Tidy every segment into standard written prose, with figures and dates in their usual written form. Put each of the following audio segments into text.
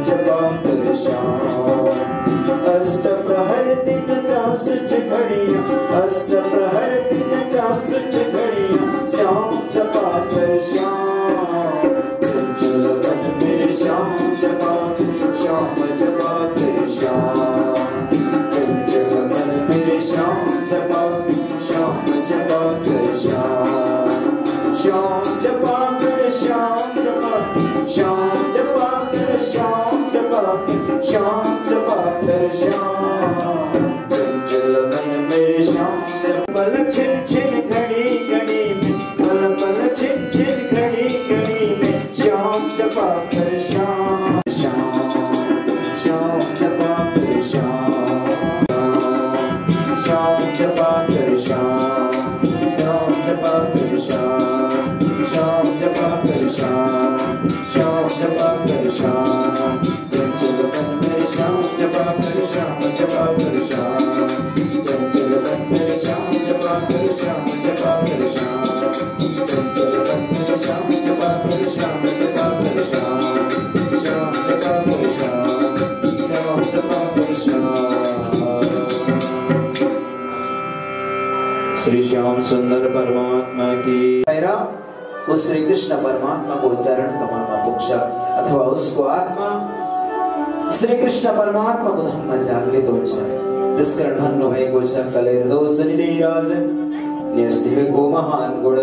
जपा कर श्याम। अष्ट प्रहर 364 घड़ियां, अष्ट प्रहर 364 घड़ियां, श्याम जपा कर श्याम। चंचल मन मेरे श्याम जपा कर श्याम, जपा कर श्याम। चंचल मन मेरे श्याम जपा कर श्याम, जपा कर श्याम। श्याम जपा कर श्याम, जपा कर श्याम, जपा कर श्याम, जपा कर श्याम, जपा कर श्याम। चंचल मन मेरे श्याम पल छिन छिन घड़ी घड़ी में, पल पल छिन छिन घड़ी घड़ी में, श्याम जपा कर श्याम। श्याम श्याम जपा कर श्याम, श्याम जपा कर श्याम, श्याम जपा कर श्याम, श्याम जपा कर श्याम, श्याम जपा कर श्याम। चंचल मन मेरे श्याम जपा कर श्याम, जपा कर श्याम। चंचल मन मेरे श्याम जपा कर श्याम, जपा कर श्याम। चंचल मन मेरे श्याम जपा कर श्याम, जपा कर श्याम। श्याम जपा कर श्याम, श्याम जपा कर श्याम। श्री श्याम सुंदर परमात्मा की। वो श्री कृष्ण परमात्मा को चरण कमल में पुक्षा अथवा उसको आत्मा श्री कृष्ण परमात्मा को धाम में जागृत हो जाए। त्यसकारण भन्नु भएको छ कलेर दोष निराज न्यस्ति को महान गुण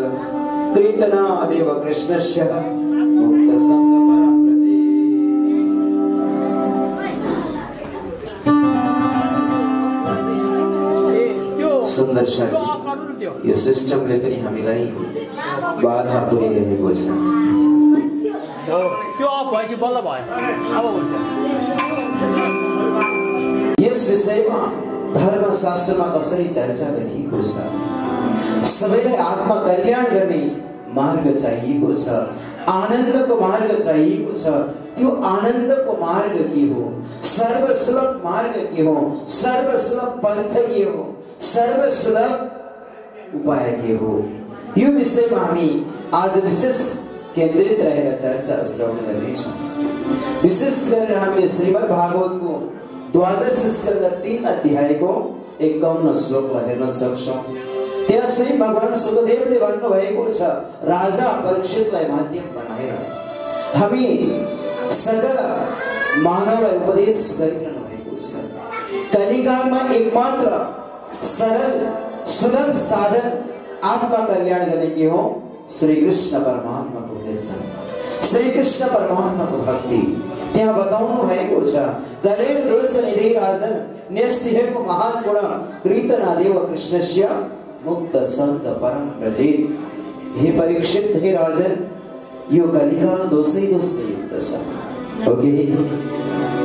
कृतना देव कृष्णस्य मुक्त संग परम प्रजे। सुन्दर शाहजी यो सिस्टमले पनि हामीलाई बाधा पुर्याइरहेको छ। यस विषयमा धर्मशास्त्रमा कसरी चर्चा गरिएको छ। सबैलाई आत्मा कल्याण गर्ने मार्ग चाहिएको छ, आनन्दको मार्ग चाहिएको छ। त्यो आनन्दको मार्ग के हो, सर्वसुलभ मार्ग के हो, सर्वसुलभ पन्थ के हो, सर्वसुलभ उपाय के हो, यो विषयमा हामी आज विशेष केन्द्रित रहेर चर्चा श्रवण गर्नेछौँ। विशेष गरेर हामी श्रीमद् भागवतको 12 स्कन्द 3 अध्यायको 51 श्लोकलाई हेर्न सक्छौँ। त्यहाँ स्वयं भगवान सुखदेवले भन्नु भएको छ, राजा परीक्षितलाई माध्यम बनाएर हामी सकल मानवलाई उपदेश गरिरहनु भएको छ। कलिकालमा एकमात्र सरल सुलभ साधन आत्मा कल्याण गर्ने के हो, श्री कृष्ण परमात्मा को कीर्तन, श्री कृष्ण परमात्मा को भक्ति। त्यहाँ बताउनु भएको छ कलेर दोष निधि राजन न्यस्ति को महान गुण कृतना देव कृष्णस्य मुक्त संग परम प्रजित। हे परीक्षित, हे राजन, यो कलिकाल दोषै दोषले युक्त छ। ओके,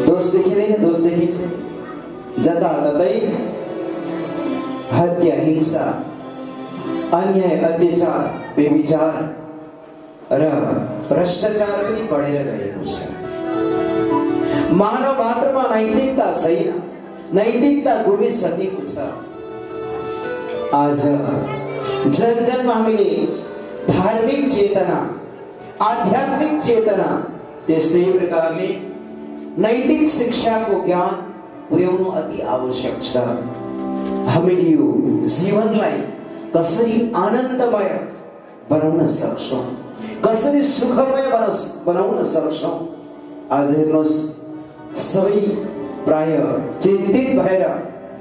दोष देखिँदैन, दोष देखिन्छ। जताततै हत्या, हिंसा, अन्याय, अत्याचार, व्यभिचार र भ्रष्टाचार पनि बढेर गएको छ। मानव मात्रमा नैतिकता छैन, नैतिकता गुमिसकेको छ। आज जन जनमा हामीले धार्मिक चेतना, आध्यात्मिक चेतना, त्यस्तै प्रकारले नैतिक शिक्षाको ज्ञान पुर्याउनु अति आवश्यक छ। हामीले यो जीवनलाई कसरी आनन्दमय बनाउन सक्छौं, कसरी सुखमय बनाउन सक्छौं। आज हेर्नुहोस्, सबै प्राय चिन्तित भएर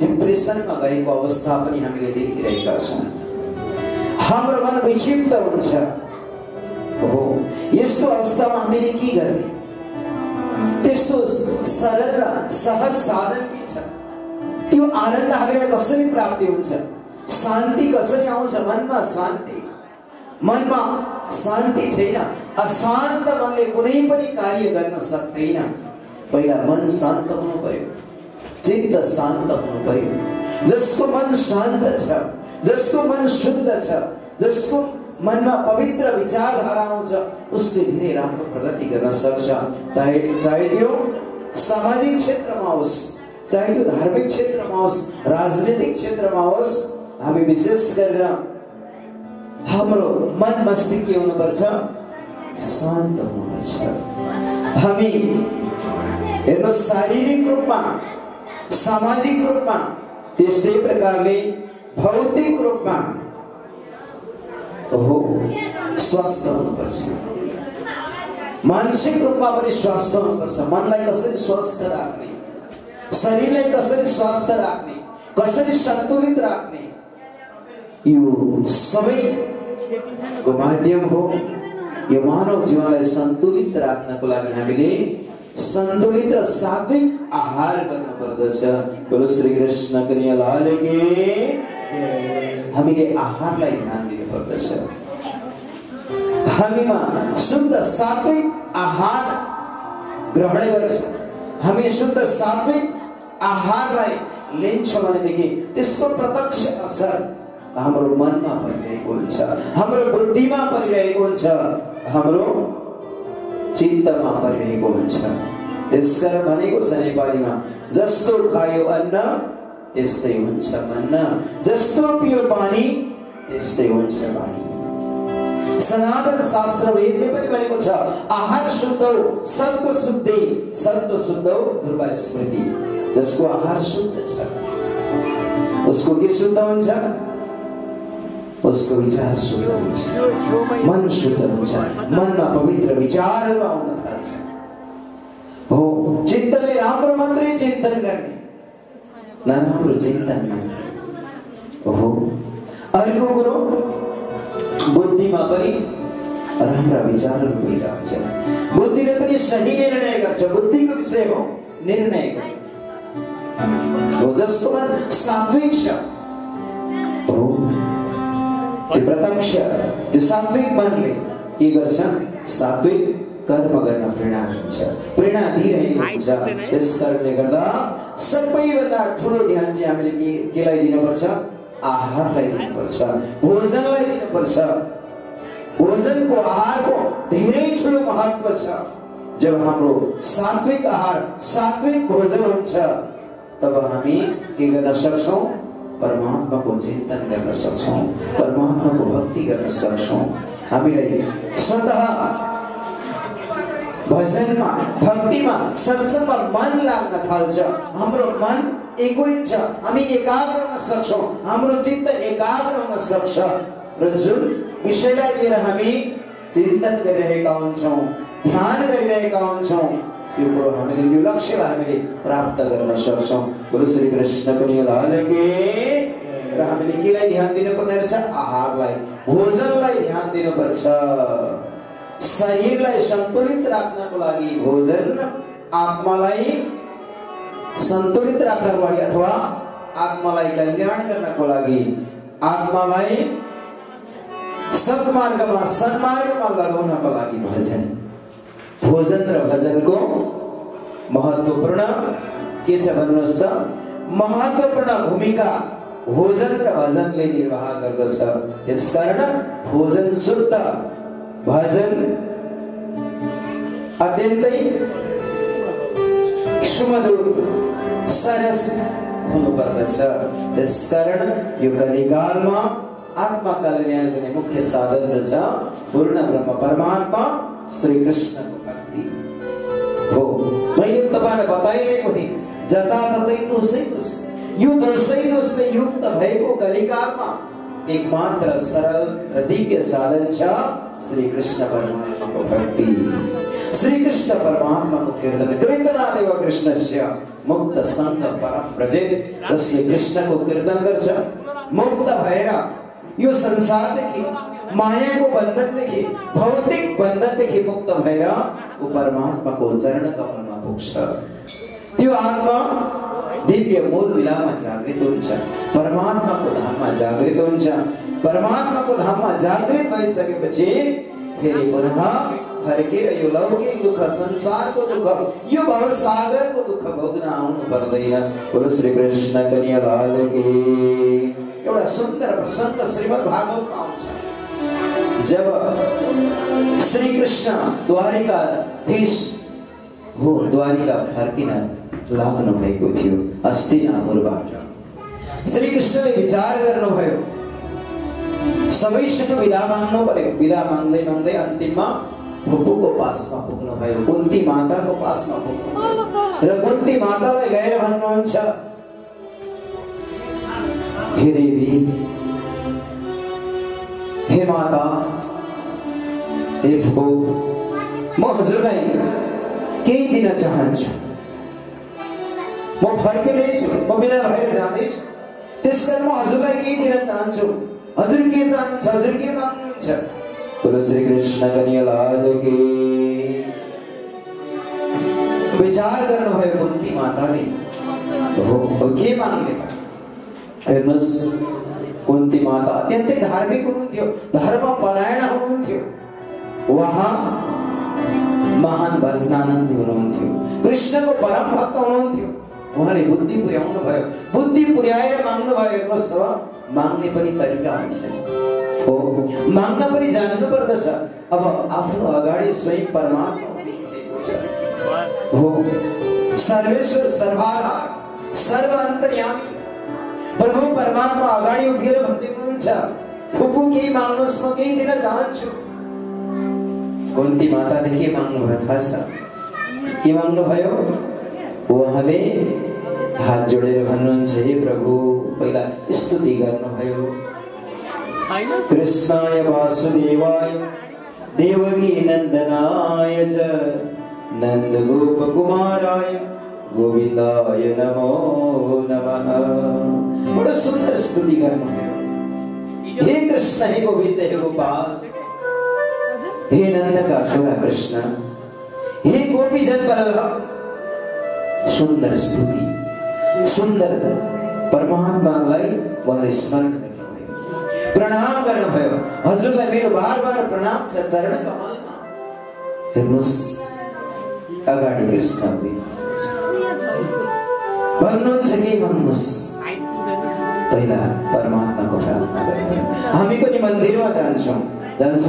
डिप्रेसनमा गएको अवस्था पनि हामीले देखिरहेका छौं। हाम्रो मन विक्षिप्त हुन्छ। हो, यस्तो अवस्थामा हामीले के गर्ने? त्यस्तो सरल र सहज साधन के छ? त्यो आनन्द हामीलाई कसरी प्राप्ति हुन्छ? शान्ति कसरी आउँछ? मनमा शान्ति, मनमा शान्ति छैन। अशान्त मनले कुनै पनि कार्य गर्न सक्दैन। पहिला मन शान्त हुनु पर्यो, चित्त शान्त हुनु पर्यो। जसको मन शान्त छ, जसको मन शुद्ध छ, जसको मनमा पवित्र विचारधारा आउँछ, उसले धेरै राम्रो प्रगति गर्न सक्छ। चाहे त्यो सामाजिक क्षेत्रमा होस्, चाहे त्यो धार्मिक क्षेत्रमा होस्, राजनीतिक क्षेत्रमा होस्, हामी विशेष गरेर हाम्रो मन मस्तिष्क के हुनुपर्छ? शान्त हुनुपर्छ। हामी हेर्नु शारीरिक रूपमा सामाजिक रूपमा त्यस्तै प्रकारले भौतिक रूपमा स्वस्थ हुनुपर्छ। मानसिक रूपमा पनि स्वस्थ हुनुपर्छ। मनलाई कसरी स्वस्थ राख्ने, शरीरलाई कसरी स्वस्थ राख्ने, कसरी सन्तुलित राख्ने, यो सबैको माध्यम हो। यो मानव जीवनलाई सन्तुलित राख्नको लागि हामीले सन्तुलित र सात्विक आहार गर्नु पर्दछ। बोलो श्री कृष्ण कन्हैया लाल की। हामीले आहारलाई ध्यान दिनु पर्दछ। हामीमा शुद्ध सात्विक आहार ग्रहण गर्छौँ, हामी शुद्ध सात्विक आहारलाई लिन्छौँ भनेदेखि त्यसको प्रत्यक्ष असर हाम्रो मनमा परिरहेको हुन्छ, हाम्रो बुद्धिमा परिरहेको हुन्छ, हाम्रो चित्तमा परिरहेको हुन्छ। त्यसकारण भनेको छ नेपालीमा, जस्तो खायो अन्न त्यस्तै हुन्छ मन, जस्तो पियो पानी त्यस्तै हुन्छ बानी। सनातन शास्त्र वेदले पनि भनेको छ, आहार शुद्ध हो सत्व शुद्धि, सत्व शुद्ध हो ध्रुव स्मृति। जसको आहार शुद्ध छ उसको के शुद्ध हुन्छ? उसको विचार शुद्ध हुन्छ, मन शुद्ध हुन्छ, मनमा पवित्र विचारहरू आउन थाल्छ। हो चित्तले राम्रो मात्रै चिन्तन गर्ने, नराम्रो चिन्तन नगर्ने। हो अर्को कुरो, बुद्धिमा पनि राम्रा विचारहरू पैदा हुन्छ, बुद्धिले पनि सही निर्णय गर्छ। बुद्धिको विषय हो निर्णय हो। जसको मन सात्विक छ हो त्यो प्रत्यक्ष त्यो सात्विक मनले के गर्छ? सात्विक कर्म गर्न प्रेरणा दिन्छ, प्रेरणा दिइरहेको हुन्छ। त्यस कारणले गर्दा सबैभन्दा ठुलो ध्यान चाहिँ हामीले केलाई दिनुपर्छ? आहारलाई दिनुपर्छ, भोजनलाई दिनुपर्छ। भोजनको आहारको धेरै ठुलो महत्व छ। जब हाम्रो सात्विक आहार सात्विक भोजन हुन्छ तब हामी के गर्न सक्छौँ? परमात्माको चिन्तन गर्न सक्छौँ, परमात्माको भक्ति गर्न सक्छौँ। हामीलाई स्वतः भजनमा भक्तिमा सत्संगमा मन लाग्न थाल्छ, हाम्रो मन एकोरिन्छ, हामी एकाग्र हुन सक्छौँ, हाम्रो चित्त एकाग्र हुन सक्छ र जुन विषयलाई लिएर हामी चिन्तन गरिरहेका हुन्छौँ, ध्यान गरिरहेका हुन्छौँ, त्यो कुरो हामीले त्यो लक्ष्यलाई हामीले प्राप्त गर्न सक्छौँ। बोलो श्री कृष्ण कन्हैया लाल की। र हामीले केलाई ध्यान दिनुपर्ने रहेछ? आहारलाई, भोजनलाई ध्यान दिनुपर्छ। शरीरलाई सन्तुलित राख्नको लागि भोजन, आत्मालाई सन्तुलित राख्नको लागि अथवा आत्मालाई कल्याण गर्नको लागि, आत्मालाई सत्मार्गमा सन्मार्गमा लगाउनको लागि भजन। भोजन र भजनको महत्त्वपूर्ण के छ भन्नुहोस् त? महत्त्वपूर्ण भूमिका भोजन र भजनले निर्वाह गर्दछ। त्यसकारण भोजन शुद्ध, भजन अत्यन्तै सुमधुर सरस हुनुपर्दछ। त्यसकारण यो कलिकालमा आत्मा कल्याण गर्ने मुख्य साधन रहेछ पूर्ण ब्रह्म परमात्मा श्री कृष्णको भक्ति हो। मैले तपाईलाई बताइरहेको थिएँ, जताततै दोषै दोष, यो दोषै दोषले युक्त भएको कलिकालमा एकमात्र सरल र दिव्य साधन छ श्री कृष्ण परमात्माको भक्ति, श्री कृष्ण परमात्माको कीर्तन। कीर्तनादेव कृष्णस्य मुक्त संग परम व्रजेत। जसले कृष्णको कीर्तन गर्छ मुक्त भएर यो संसारदेखि, मायाको बन्धनदेखि, भौतिक बन्धनदेखि मुक्त भएर ऊ परमात्माको चरण कमलमा पुग्छ। त्यो आत्मा दिव्य मूल विलामा जागृत हुन्छ, परमात्माको धाममा जागृत हुन्छ। परमात्माको धाममा जागृत भइसकेपछि फेरि पुनः फर्केर यो लौकिक दुःख, संसारको दुःख, यो भवसागरको दुःख भोग्न आउनु पर्दैन। बोलो श्री कृष्ण कन्हैया लाल की। एउटा सुन्दर प्रसंग श्रीमद् भागवतमा आउँछ। जब श्री कृष्ण द्वारिकाधीश हो द्वारिका फर्किन लाग्नु भएको थियो हस्तिनापुरबाट, श्री कृष्णले विचार गर्नुभयो, सबैसँग विदा माग्नु पर्यो। विदा माग्दै माग्दै अन्तिममा फुपूको पासमा पुग्नु भयो, कुन्ती माताको पासमा पुग्नु भयो। र कुन्ती मातालाई गएर भन्नुहुन्छ, हे देवी, हे माता, हे भो, म हजुरलाई केही दिन चाहन्छु। म फर्किँदैछु, म बिदा भएर जाँदैछु, त्यसकारण म हजुरलाई केही दिन चाहन्छु। हजुर के चाहनुहुन्छ? हजुर के माग्नुहुन्छ? बोलो श्री कृष्ण कन्हैया लाल की। विचार गर्नुभयो कुन्ती माताले, के माग्ने त? हेर्नुहोस्, कुन्ती माता अत्यन्तै धार्मिक हुनुहुन्थ्यो, धर्म परायण हुनुहुन्थ्यो। उहाँ महान भजनानन्दी हुनुहुन्थ्यो, कृष्णको परम भक्त हुनुहुन्थ्यो। उहाँले बुद्धि पुर्याउनु भयो, बुद्धि पुर्याएर माग्नु भयो। हेर्नुहोस्, माग्ने पनि तरिका हुन्छ हो, माग्न पनि जान्नु पर्दछ। अब आफ्नो अगाडि स्वयं परमात्मा हो, सर्वेश्वर सर्वधार सर्व अन्तर्यामी प्रभु परमात्मा अगाडि उभिएर भन्दै हुनुहुन्छ, फुपू केही माग्नुहोस्, म केही दिन चाहन्छु। कुन्ती माताले के माग्नु भयो थाहा छ? के माग्नु भयो? उहाँले हात जोडेर भन्नुहुन्छ, हे प्रभु, पहिला स्तुति गर्नुभयो। कृष्णाय वासुदेवाय देवकी नन्दनाय च नन्द गोप कुमाराय गोविन्दाय नमो नमः। बडो सुन्दर स्तुति गर्नुभयो। हे कृष्ण, हे गोविन्द, हे गोपाल, हे नंद का छोरा कृष्ण, हे गोपीजन वल्लभ। सुन्दर स्तुति, सुन्दर परमात्मालाई उहाँले स्मरण गर्नुभयो, प्रणाम गर्नुभयो। हजुरलाई मेरो बार बार प्रणाम छ चरण कमलमा। हेर्नुहोस्, अगाडि कृष्ण भन्नुहुन्छ, के भन्नुहोस्? पहिला परमात्माको प्रार्थना गर्नु। हामी पनि मन्दिरमा जान्छौँ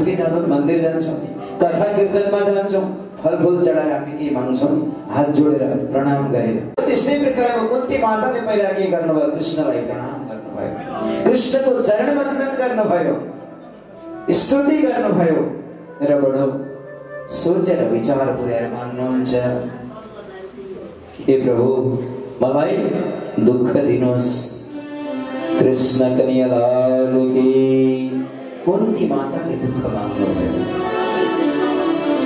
कि जान्छौँ? मन्दिर जान्छौँ, कथा कीर्तनमा जान्छौँ, फलफुल चढाएर हामी के माग्छौँ? हात जोडेर प्रणाम गरेर। त्यस्तै प्रकारको कुन्ती माताले पहिला के गर्नुभयो? कृष्णलाई प्रणाम गर्नुभयो, कृष्णको चरण वन्दन गर्नुभयो, स्तुति गर्नुभयो र बडो सोचेर विचार पुर्याएर माग्नुहुन्छ, हे प्रभु, मलाई दुःख दिनुहोस्। कृष्ण कन्हैया लाल की। कुन्ती माताले दुःख माग्नुभयो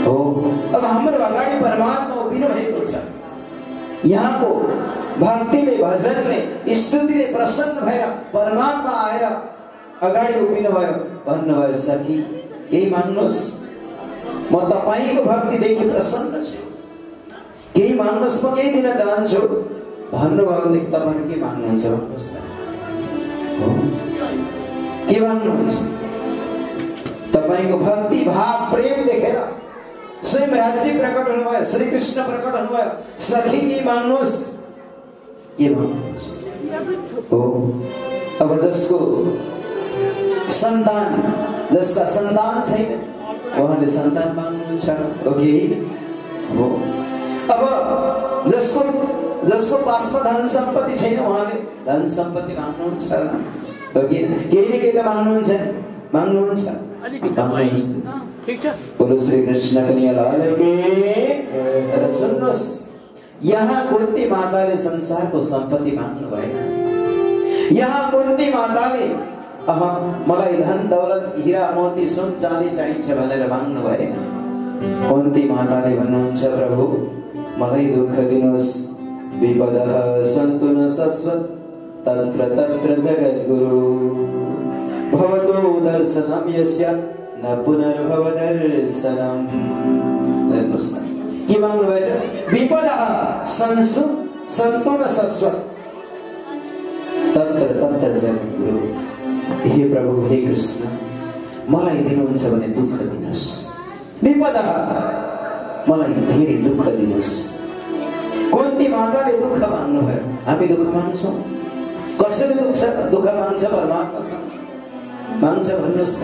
हो। अब हाम्रो अगाडि परमात्मा उभिनु भएको छ। यहाँको भक्तिले, भजनले, स्तुतिले प्रसन्न भएर परमात्मा आएर अगाडि उभिनु भयो, भन्नुभयो, सखी केही माग्नुहोस्, म तपाईको भक्तिदेखि प्रसन्न छु, केही माग्नुहोस्, म केही दिन चाहन्छु। भन्नुभयो भने तपाईले के माग्नुहुन्छ? भन्नुहोस् न, के माग्नुहुन्छ? तपाईको भक्ति भाव प्रेम देखेर स्वयं राज्य प्रकट हुनुभयो, श्री कृष्ण प्रकट हुनुभयो। सखी के माग्नुहोस्? के माग्नुहुन्छ? हो, अब जसको सन्तान, जसका सन्तान छैन, उहाँले सन्तान माग्नुहुन्छ। ओके हो। अब जसको पासमा धन सम्पत्ति छैन, उहाँले धन सम्पत्ति माग्नुहुन्छ। ओके, केही न केही त माग्नुहुन्छ। बोलो श्री कृष्ण कन्हैया लाल की। सुन्नुहोस्, यहाँ कुन्ती माताले संसारको सम्पत्ति माग्नु भयो। यहाँ कुन्ती माताले मलाई धन दौलत हीरा मोती सुन चाँदी चाहिन्छ भनेर माग्नु भएन। कुन्ती माताले भन्नुहुन्छ, प्रभु मलाई दुःख दिनुहोस्। विपदः सन्तु न शश्वत् तत्र तत्र जगद्गुरु भवतो दर्शनं यस्य न पुनर्भव दर्शनम्। हेर्नुहोस् न, के माग्नु भएछ? विपदः सन्तु न शश्वत् तत्र तत्र जगद्गुरु। हे प्रभु, हे कृष्ण, मलाई दिनुहुन्छ भने दुःख दिनुहोस्। विपदः, मलाई धेरै दुःख दिनुहोस्। कुन्ती माताले दुःख माग्नु भयो। हामी दुःख माग्छौँ? कसैले दुःख माग्छ? परमात्मासँग माग्छ? भन्नुहोस् न।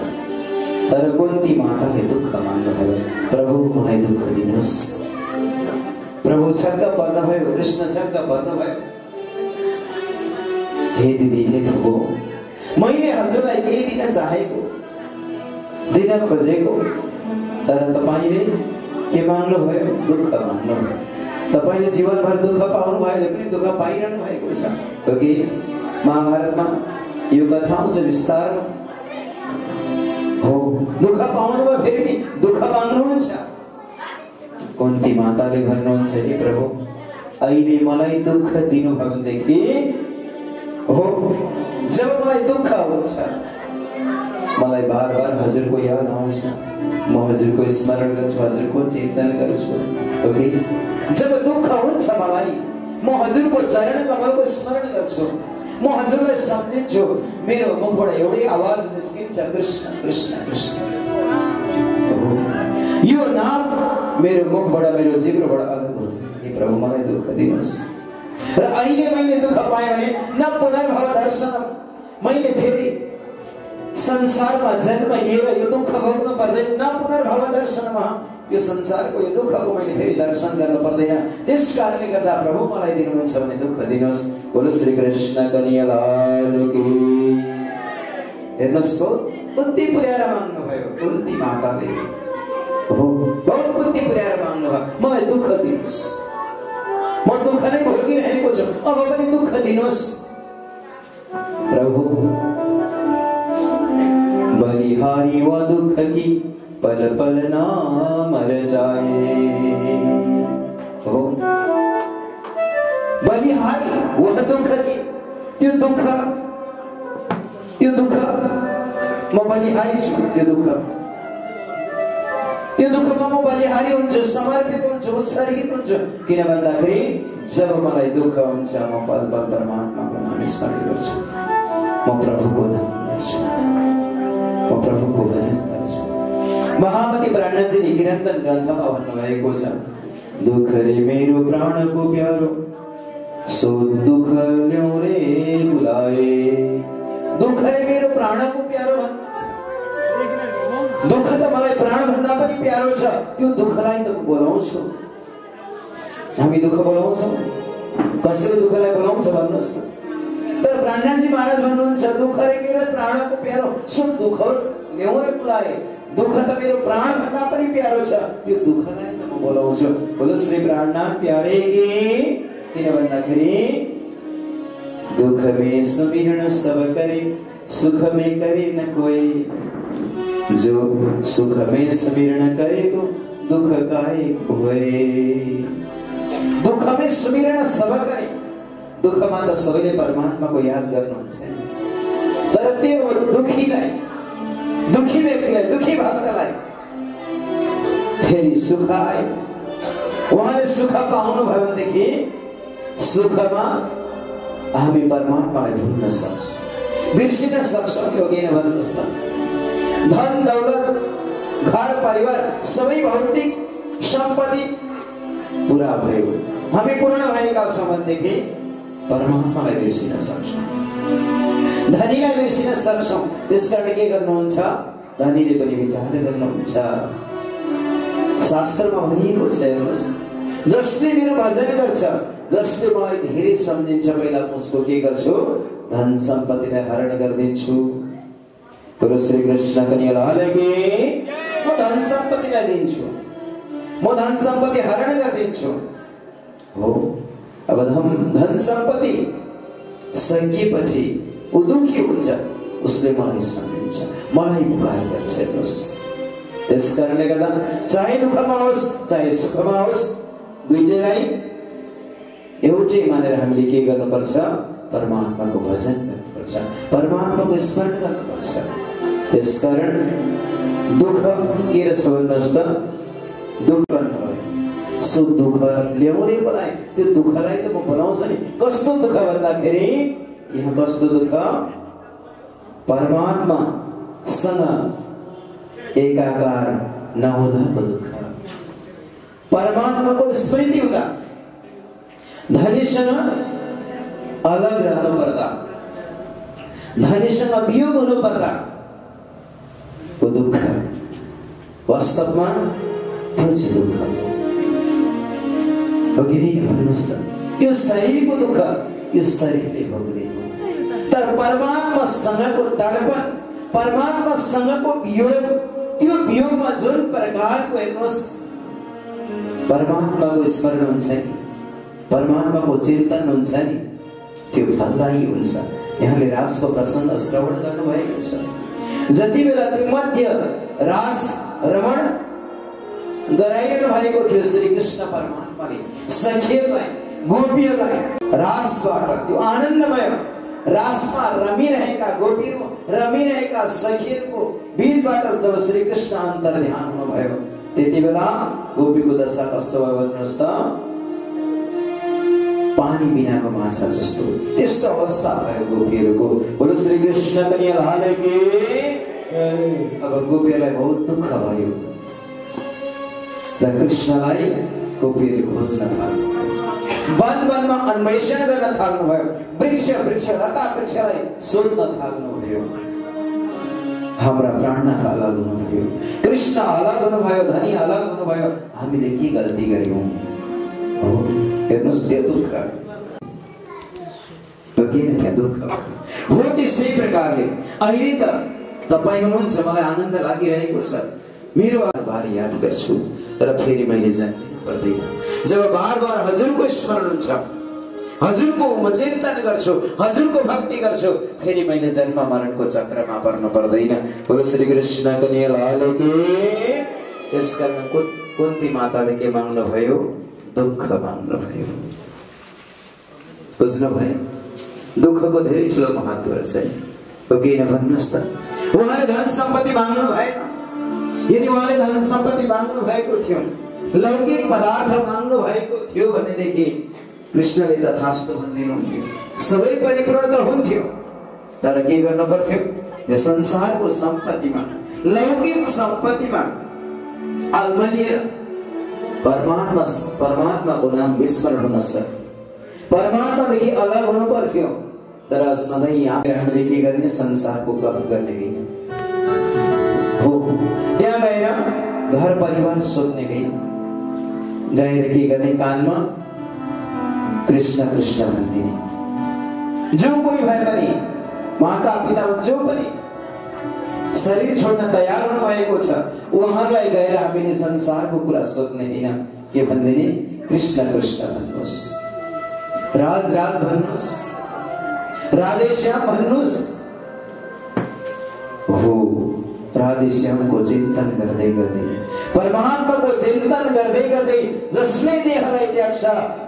तर कुन्ती माताले दुःख माग्नु भयो, प्रभु मलाई दुःख दिनुहोस्। प्रभु छक्क पर्नुभयो, कृष्ण छक्क पर्नुभयो। हे दिदी, हे प्रभु, मैले हजुरलाई केही दिन चाहेको, दिन खोजेको, तर तपाईले के माग्नु भयो? दुःख माग्नु भयो। तपाईले जीवनभर दुःख पाउनु भएले पनि दुःख पाइरहनु भएको छ हो कि? महाभारतमा यो कथा आउँछ विस्तारमा। हो, दुःख पाउनु भयो फेरि पनि दुःख पाउनुहुन्छ। कुन्ती माताले भन्नुहुन्छ, हे प्रभु अहिले मलाई दुःख दिनुभयो भनेदेखि हो, जब मलाई दुःख हुन्छ मलाई बार बार हजुरको याद आउँछ, म हजुरको स्मरण गर्छु, हजुरको चिन्तन गर्छु हो कि? जब दुःख हुन्छ मलाई म हजुरको चरण कमलको स्मरण गर्छु, म हजुरलाई सम्झिन्छु, मेरो मुखबाट एउटै आवाज निस्किन्छ, कृष्ण कृष्ण कृष्ण। यो नाम मेरो मुखबाट मेरो जिब्रोबाट अलग हुँदैन। हे प्रभु मलाई दुःख दिनुहोस्। र अहिले मैले दुःख पाएँ भने न पुनर्भव दर्शन, मैले फेरि संसारमा जन्म लिएर यो दुःख भोग्नु पर्दैन, न पुनर्भव दर्शनमा यो संसारको यो दुःखको मैले फेरि दर्शन गर्नु पर्दैन। त्यस कारणले गर्दा प्रभु मलाई दिनुहुन्छ भने दुःख दिनुहोस्। बोलो श्री कृष्ण कन्हैया लाल की। हेर्नुहोस्, बुद्धि पुर्याएर माग्नु भयो कुन्ती माताले। हो, बहुत बुद्धि पुर्याएर माग्नु भयो, मलाई दुःख दिनुहोस्, म दुःख नै भोगिरहेको छु, अब पनि दुःख दिनुहोस्। प्रभु बलिहारी व दुःख की पल पल ना मर जाए। हो, बलिहारी वह दुःख की, त्यो दुःख म बलिहारी छु। त्यो दुःखमा म बलिहारी हुन्छु, समर्पित हुन्छु, उत्सर्गित हुन्छु। किन भन्दाखेरि जब मलाई दुःख हुन्छ म पल पल परमात्माको नाम स्मरण गर्छु, म प्रभुको नाम गर्छु, म प्रभुको भजन गर्छु। महामती ब्राह्मणजीले किरन्तन ग्रन्थमा भन्नुभएको छ, दुःख रे मेरो प्राणको प्यारो सो दुःख ल्याउ रे बुलाए। दुःख रे मेरो प्राणको प्यारो भन्छ, दुःख त मलाई प्राण भन्दा पनि प्यारो छ। त्यो दुःखलाई त बोलाउँछु। हामी दुःख बोलाउँछौँ, कसैले दुःखलाई बोलाउँछ भन्नुहोस् न? तर ब्राह्मणजी महाराज भन्नुहुन्छ, दुःख रे मेरो प्राणको प्यारो सो दुःख ल्याउ रे बुलाए। दुःख त मेरो प्राण भन्दा पनि प्यारो छ, त्यो दुःखलाई त म बोलाउँछु। बोलो श्री ब्राह्मण प्यारे की। किन भन्दाखेरि दुःख में सुमिरन सब करे, सुख में करे न कोई। जो सुख में स्मरण करे तो दुख काहे कोई। दुःख में स्मरण सब करे, दुःखमा त सबैले परमात्माको याद गर्नुहुन्छ, तर त्यो दुखीलाई, दुखी व्यक्तिलाई, दुखी भक्तलाई फेरि सुख आयो। उहाँले सुख पाउनु भयो भनेदेखि सुखमा हामी परमात्मालाई भुल्न सक्छौँ, बिर्सिन सक्छौँ। यो किन भन्नुहोस् न? धन दौलत, घर परिवार सबै भौतिक सम्पत्ति पुरा भयो, हामी पूर्ण भएका छौँ भनेदेखि परमात्मालाई बिर्सिन सक्छौँ, धनीलाई बिर्सिन सक्छौँ। त्यसकारण के गर्नुहुन्छ? धनीले पनि विचार गर्नुहुन्छ। शास्त्रमा भनिएको छ, हेर्नुहोस्, जसले मेरो भजन गर्छ, जसले मलाई धेरै सम्झिन्छ, पहिला म उसको के गर्छु? धन सम्पत्तिलाई हरण गरिदिन्छु। गुरु श्री कृष्ण कन्हैया लाल की। म धन सम्पत्तिलाई दिन्छु, म धन सम्पत्ति हरण गरिदिन्छु। हो, अब धन सम्पत्ति सकिएपछि ऊ दुखी हुन्छ, उसले मलाई सम्झिन्छ, मलाई पुकार गर्छ। हेर्नुहोस्, त्यस कारणले गर्दा चाहे दुःखमा होस् चाहे सुखमा होस्, दुईजनालाई एउटै मानेर हामीले के गर्नुपर्छ? परमात्माको भजन गर्नुपर्छ, परमात्माको स्मरण गर्नुपर्छ। त्यसकारण दुःख के रहेछ भन्नुहोस् त? दुःख भयो, सो दुःख ल्याउने बोलाए। त्यो दुःखलाई त म बोलाउँछु नि। कस्तो दुःख भन्दाखेरि यहाँ कस्तो दुःख? परमात्मासँग एकाकार नहुँदाको दुःख, परमात्माको स्मृति हुँदा, धनीसँग अलग रहनु पर्दा, धनीसँग वियोग हुनु पर्दा को दुःख। वास्तवमा त्यो चाहिँ दुःख हो कि भन्नुहोस् त? यो शरीरको दुःख यो शरीरले भोग्ने, तर परमात्मासँगको तडपन, परमात्मासँगको वियोग, त्यो वियोगमा जुन प्रकारको हेर्नुहोस् परमात्माको स्मरण हुन्छ नि, परमात्माको चिन्तन हुन्छ नि, त्यो फलदायी हुन्छ। यहाँले रासको प्रसङ्ग श्रवण गर्नुभएको छ। जति बेला त्यो मध्य रास रमण गराइरहनु भएको थियो श्री कृष्ण परमात्माले सखीहरूलाई, गोपीहरूलाई रासबाट, त्यो आनन्दमय रासमा रमिरहेका गोपीहरू, रमिरहेका सखीहरूको बीचबाट जब श्री कृष्ण अन्तर्ध्यान हुनुभयो, त्यति बेला गोपीको दशा कस्तो भयो भन्नुहोस् त? पानी बिनाको माछा जस्तो, त्यस्तो अवस्था भयो गोपीहरूको। बोलो श्री कृष्ण कन्हैया लाल की। अब गोपीहरूलाई बहुत दुःख भयो र कृष्णलाई गोपीहरू खोज्न थाल्नु, वन वनमा अन्वेषण गर्न थाल्नुभयो, वृक्ष वृक्ष लता वृक्षलाई सोध्न थाल्नुभयो। हाम्रा प्राणनाथ अलग हुनुभयो, कृष्ण अलग हुनुभयो, धनी अलग हुनुभयो। हामीले के गल्ती गर्यौं? हो हेर्नुस्, त्यो दुःख किन त्यहाँ दुःख हो? त्यस्तै प्रकारले अहिले त तपाईँ हुनुहुन्छ, मलाई आनन्द लागिरहेको छ, मेरो बार याद गर्छु र फेरि मैले जान्दिन पर्दैन। जब बार बार हजुरको स्मरण हुन्छ, हजुरको म चिन्तन गर्छु, हजुरको भक्ति गर्छु, फेरि मैले जन्म मरणको चक्रमा पर्नु पर्दैन। बोलो श्री कृष्ण कन्हैया लाल की। त्यसकारण कुन्ती माताले के माग्नु भयो? दुःख माग्नु भयो। बुझ्नु भयो? दुःखको धेरै ठुलो महत्त्व छ। हो किन भन्नुहोस् त? उहाँले धन सम्पत्ति माग्नु भएन। यदि उहाँले धन सम्पत्ति माग्नु भएको थियो, लौकिक पदार्थ माग्नु भएको थियो भनेदेखि कृष्णले तथास्तु भनिदिनुहुन्थ्यो, सबै परिपूर्ण त हुन्थ्यो। तर के गर्नु पर्थ्यो? यो संसारको सम्पत्तिमा, लौकिक सम्पत्तिमा अल्मलिएर परमात्माको नाम विस्मरण हुन सक्छ, परमात्मादेखि अलग हुनु पर्थ्यो। तर सधैँ हामीले के गर्ने? संसारको गफ गर्ने हो। त्यहाँ गएर घर परिवार सोध्ने गएर के गर्ने? कानमा कृष्ण कृष्ण भनिदिने। जो कोही भए पनि, माता पिता जो पनि शरीर छोड्न तयार हुनुभएको छ, उहाँहरूलाई गएर हामीले संसारको कुरा सोध्ने होइन। के भन्दिने? कृष्ण कृष्ण भन्नुहोस्, राज राज भन्नुहोस्, राधेश्याम भन्नुहोस्। हो, राधेश्यामको चिन्तन गर्दै गर्दै, परमात्माको चिन्तन गर्दै गर्दै जसले देहलाई त्याग्छ,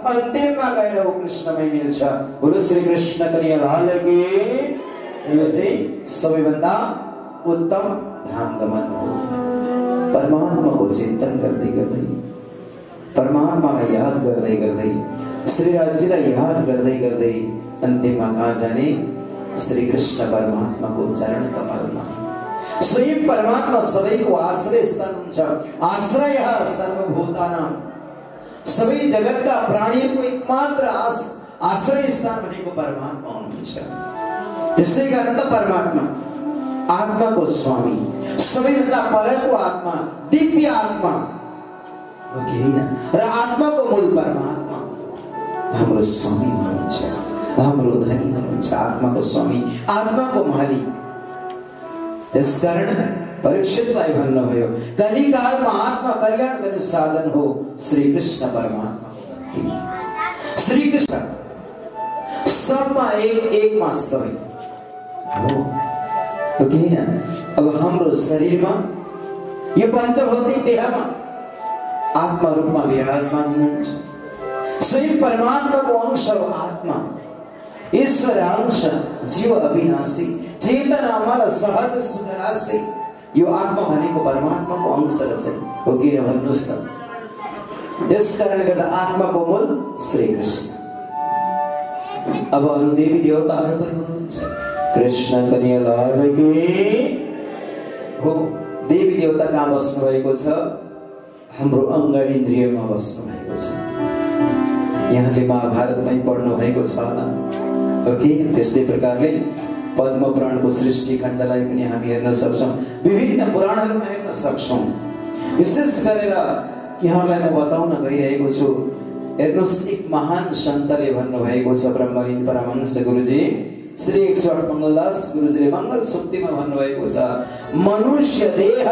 अन्त्यमा गएर ऊ कृष्णमै मिल्छ। बोलो श्री कृष्ण कन्हैया लाल की। यो चाहिँ सबैभन्दा उत्तम धाम गमन हो। परमात्माको चिन्तन गर्दै गर्दै, परमात्मालाई याद गर्दै गर्दै, श्री राज्यलाई याद गर्दै गर्दै अन्त्यमा कहाँ जाने? श्री कृष्ण परमात्माको चरण कमलमा। स्वयं परमात्मा सबैको आश्रय स्थान हुन्छ। आश्रय सर्वभूतानां, सबै जगतका प्राणीहरूको एकमात्र आश्रय स्थान भनेको परमात्मा हुनुहुन्छ। त्यसै कारण त परमात्मा आत्माको स्वामी, सबैभन्दा परको आत्मा, दिव्य आत्मा हो कि होइन? र आत्माको मूल परमात्मा हाम्रो स्वामी हुनुहुन्छ, हाम्रो धनी हुनुहुन्छ, आत्माको स्वामी, आत्माको मालिक। त्यसकारण परीक्षितलाई भन्नुभयो, कलिकालमा आत्मा कल्याण गर्ने साधन हो श्री कृष्ण परमात्माको भक्ति। श्री कृष्ण सबमा एकमा सबै हो कि होइन? अब हाम्रो शरीरमा, यो पञ्चभौतिक देहमा आत्मा रूपमा विराजमान हुनुहुन्छ। स्वयं परमात्माको अंश हो आत्मा, ईश्वर अंश, जीव अविनाशी, चेतना मल सहज सुखराशि। यो आत्मा भनेको परमात्माको अंश रहेछ। हो किन भन्नुहोस् न? यसकारणले गर्दा आत्माको मूल श्री कृष्ण। अब अरू देवी देवताहरू पनि हुनुहुन्छ। कृष्ण कन्हैया लाल की। हो, देवी देवता कहाँ बस्नु भएको छ? हाम्रो अंग इन्द्रियमा बस्नु भएको छ। यहाँले महाभारतमै पढ्नु भएको छ होला। ओके, त्यस्तै प्रकारले पद्म पुराणको सृष्टि खण्डलाई पनि हामी हेर्न सक्छौं, विभिन्न पुराणहरूमा हेर्न सक्छौं। विशेष गरेर यहाँलाई म बताउन गइरहेको छु, हेर्नुस्, एक महान सन्तले भन्नुभएको छ, ब्रह्मलीन परमहंस गुरुजी श्री 108 मंगलदास गुरुजीले मंगल सुक्तिमा भन्नुभएको छ, मनुष्य देह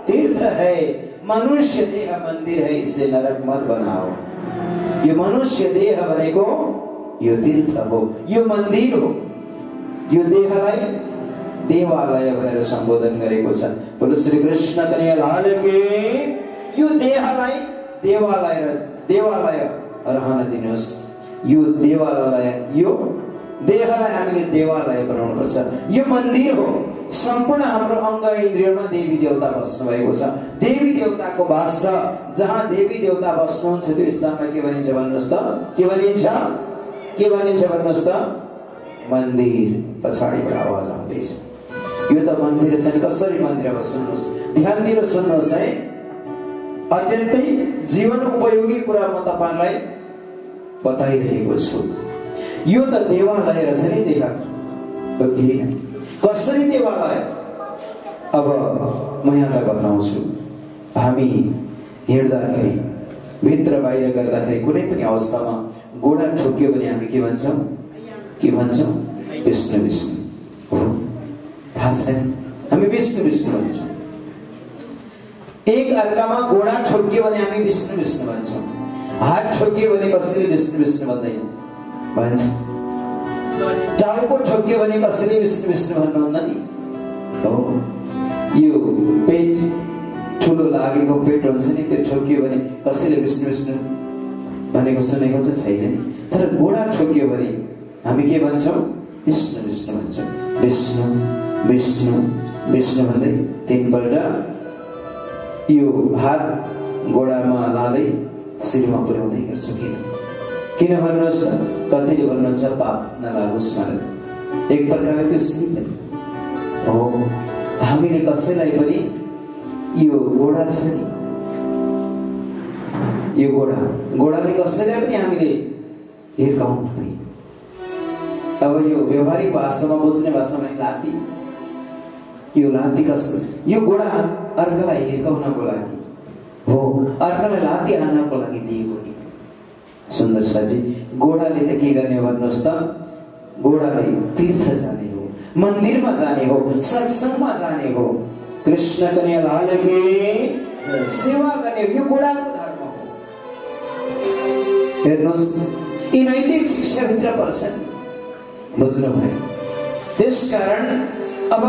तीर्थ है, मनुष्य देह मंदिर है, इसे नरक मत बनाओ। यो मनुष्य देह भनेको यो तीर्थ हो, यो मन्दिर हो। यो देहलाई देवालय भनेर सम्बोधन गरेको छ। बोलो श्री कृष्ण कन्हैया लाल की। यो देहलाई देवालय रहन दिनुहोस्। यो देहलाई हामीले देवालय बनाउनु पर्छ। यो मन्दिर हो। सम्पूर्ण हाम्रो अंग इन्द्रियमा देवी देवता बस्नु भएको छ। देवी देवताको वास छ। जहाँ देवी देवता बस्नुहुन्छ त्यो स्थानमा के भनिन्छ भन्नुहोस् त? के भनिन्छ भन्नुहोस् त? मन्दिर। पछाडिबाट आवाज आउँदैछ। यो त मन्दिर छ नि, कसरी मन्दिर हो? सुन्नुहोस्, ध्यान दिएर सुन्नुहोस् है। अत्यन्तै जीवन उपयोगी कुरा म तपाईलाई बताइरहेको छु। यो त देवालय रहेछ नि, देखा कसरी देवालय? अब म यहाँलाई बताउँछु। हामी हिँड्दाखेरि भित्र बाहिर गर्दाखेरि कुनै पनि अवस्थामा गोडा ठोक्यो भने हामी के भन्छौँ? विष्णु विष्णु हो। थाहा छैन? हामी विष्णु विष्णु भन्छौँ। एक अर्कामा गोडा ठोक्यो भने हामी विष्णु विष्णु भन्छौँ। हात ठोक्यो भने कसैले विष्णु विष्णु भन्दैन भन्छ। टाउको ठोक्यो भने कसैले विष्णु विष्णु भन्नुहुन्न नि हो। यो पेट ठुलो लागेको पेट हुन्छ नि, त्यो ठोक्यो भने कसैले विष्णु विष्णु भनेको सुनेको चाहिँ छैन। तर गोडा ठोक्यो भने हामी के भन्छौँ? विष्णु विष्णु भन्छौँ। विष्णु विष्णु विष्णु भन्दै 3 पल्ट यो हात गोडामा लाँदै शिरमा पुर्याउँदै गर्छु। किन भन्नुहोस्? कतिले भन्नुहुन्छ पाप नलागोस् भनेर। एक प्रकारले त्यो सिप हो। हामीले कसैलाई पनि यो गोडा छ नि, यो गोडाले कसैलाई पनि हामीले हिर्काउँदैन। अब यो व्यवहारिक भाषामा बुझ्ने भाषामा लाती, यो लाती कस्तो? यो गोडा अर्कालाई हिर्काउनको लागि हो, अर्कालाई लाती हान्नको लागि दिएको नि। सुन्दर साजी, गोडाले त के गर्ने भन्नुहोस् त? गोडाले तीर्थ जाने हो, मन्दिरमा जाने हो, सत्संगमा जाने हो, कृष्ण कन्हैया लाल की सेवा गर्ने हो। यो गोडाको धर्म हो। हेर्नुहोस्, यी नैतिक शिक्षाभित्र पर्छन्। बुझ्नुभयो? त्यसकारण अब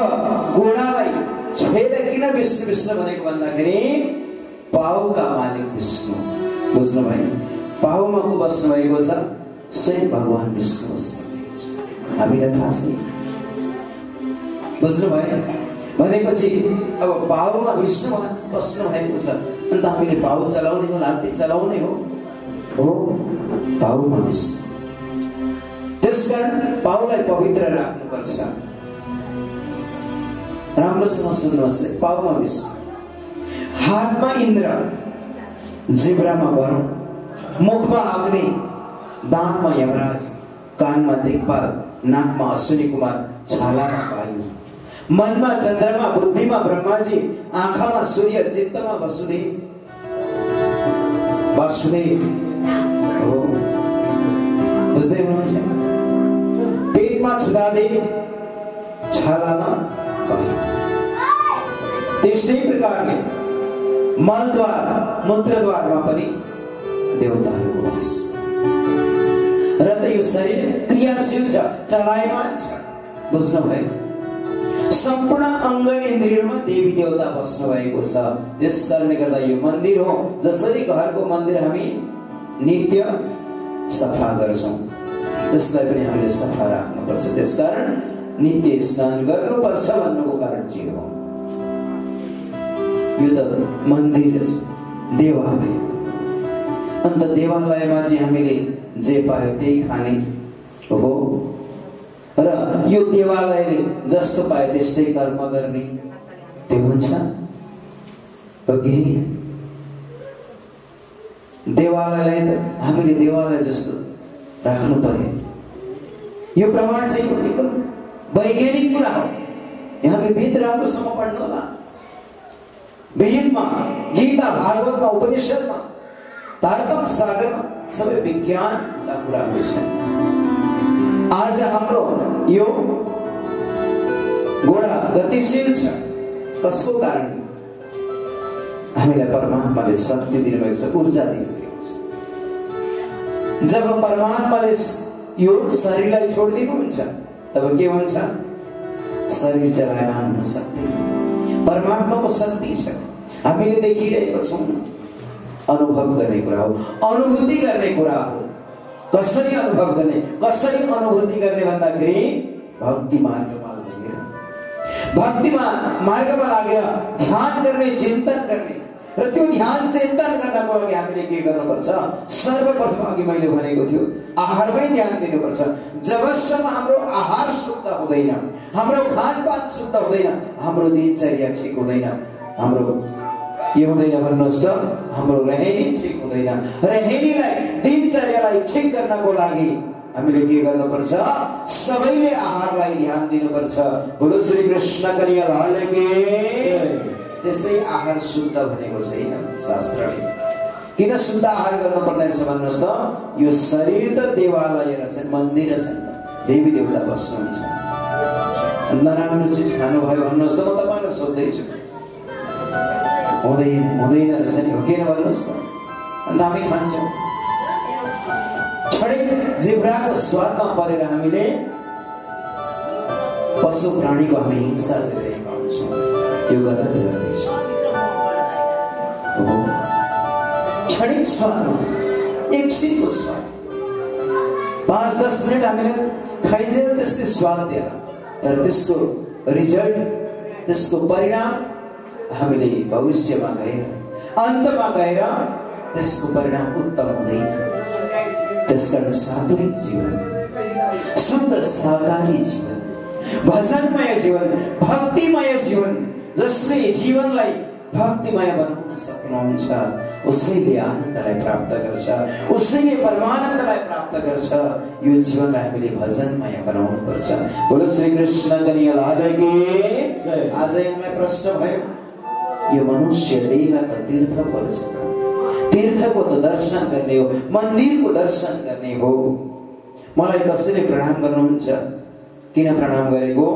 गोडालाई छोएर किन विष्णु विष्णु भनेको भन्दाखेरि पाउका मालिक विष्णु। बुझ्नुभयो? पाउमा को बस्नु भएको छ? स्वयं भगवान विष्णु बस्नु भएको छ। हामीलाई थाहा छैन। बुझ्नुभयो? भनेपछि अब पाउमा विष्णु बस्नु भएको छ, अन्त हामीले पाउ चलाउने हो, लात्ती चलाउने हो पाउमा विष्णु। त्यसकारण पाउलाई पवित्र राख्नुपर्छ। राम्रोसँग सुन्नुहोस्, पाउमा विष्णु, हातमा इन्द्र, जिब्रामा वरुण, मुखमा अग्नि, दाँतमा यमराज, कानमा दिक्पाल, नाकमा अश्विनी कुमार, छालामा वायु, मनमा चन्द्रमा, बुद्धिमा ब्रह्माजी, आँखामा सूर्य, चित्तमा वासुदेव हो। बुझ्दै हुनुहुन्छ? पेटमा छुदादेव, छालामा वायु। त्यस्तै प्रकारले मलद्वार, मूत्रद्वारमा पनि देवताहरूको वास। र त यो शरीर क्रियाशील छ, चलायमान छ। बुझ्नुभयो? सम्पूर्ण अंग इन्द्रियमा देवी देवता बस्नु भएको छ। त्यस कारणले गर्दा यो मन्दिर हो। जसरी घरको मन्दिर हामी नित्य सफा गर्छौं, त्यसलाई पनि हामीले सफा राख्नुपर्छ। त्यसकारण नित्य स्नान गर्नुपर्छ भन्नुको कारण चाहिँ हो। यो त मन्दिर, देवालय। अन्त देवालयमा चाहिँ हामीले जे पायो त्यही खाने हो र यो देवालयले जस्तो पायो त्यस्तै कर्म गर्ने त्यो हुन्छ हो कि? देवालयलाई त हामीले देवालय जस्तो राख्नु पर्यो। यो प्रमाण चाहिँ एकदम वैज्ञानिक कुरा हो। यहाँले वेद राम्रोसँग पढ्नु होला। वेदमा, गीता, भागवतमा, उपनिषदमा, तारतम सागरमा सबै विज्ञानका कुराहरू छन्। आज हाम्रो यो घोडा गतिशील छ, कसको कारण? हामीलाई परमात्माले शक्ति दिनुभएको छ, ऊर्जा दिनुभएको छ। जब परमात्माले यो शरीरलाई छोडिदिनुहुन्छ तब के हुन्छ? शरीर चलायमान हुन सक्दैन। परमात्माको शक्ति छ, हामीले देखिरहेको छौँ, अनुभव गर्ने कुरा हो, अनुभूति गर्ने कुरा हो। कसरी अनुभव गर्ने, कसरी अनुभूति गर्ने भन्दाखेरि भक्ति मार्गमा लागेर, भक्ति मार्गमा लागेर ध्यान गर्ने, चिन्तन गर्ने। र त्यो ध्यान चिन्तन गर्नको लागि हामीले के गर्नुपर्छ? सर्वप्रथम अघि मैले भनेको थियो, आहारमै ध्यान दिनुपर्छ। जबसम्म हाम्रो आहार शुद्ध हुँदैन, हाम्रो खानपान शुद्ध हुँदैन, हाम्रो दिनचर्या ठिक हुँदैन, हाम्रो के हुँदैन भन्नुहोस् त? हाम्रो रहेनी ठिक हुँदैन। रहेनीलाई, दिनचर्यालाई ठिक गर्नको लागि हामीले के गर्नुपर्छ? सबैले आहारलाई ध्यान दिनुपर्छ। बोलो श्री कृष्ण कन्हैया लाल की। त्यसै आहार शुद्ध भनेको छैन शास्त्रले। किन शुद्ध आहार गर्नु पर्दैन भन्नुहोस् त? यो शरीर त देवालय रहेछ, मन्दिर रहेछ, देवी देवता बस्नुहुन्छ। नराम्रो चिज खानुभयो भन्नुहोस् त? म तपाईँलाई सोध्दैछु, हुँदैन रहेछ नि, हो किन भन्नुहोस् त? अन्त हामी खान्छौँ। छडे जिब्राको स्वादमा परेर हामीले पशु प्राणीको हामी हिंसा गरिरहेका हुन्छौँ। यो गलत गर्दैछौँ। क्षणिक स्वादमा, एकछिनको स्वाद, 5-10 मिनट हामीले खाइन्जेल त्यसले स्वाद दिएर, तर त्यसको रिजल्ट, त्यसको परिणाम हामीले भविष्यमा गएर, अन्तमा गएर त्यसको परिणाम उत्तम हुँदैन। त्यसकारण सात्विक जीवन, शुद्ध शाकाहारी जीवन, भजनमय जीवन, भक्तिमय जीवन, जसले जीवनलाई भक्तिमय बनाउन सक्नुहुन्छ उसैले आनन्दलाई प्राप्त गर्छ, उसैले परमानन्दलाई प्राप्त गर्छ। यो जीवनलाई हामीले भजनमय बनाउनु पर्छ। बोलो श्री कृष्ण कन्हैया लाल की। आज यहाँलाई प्रश्न भयो, यो मनुष्य देह त तीर्थ पर्छ, तीर्थको त दर्शन गर्ने हो, मन्दिरको दर्शन गर्ने हो। मलाई कसैले प्रणाम गर्नुहुन्छ, किन प्रणाम गरेको?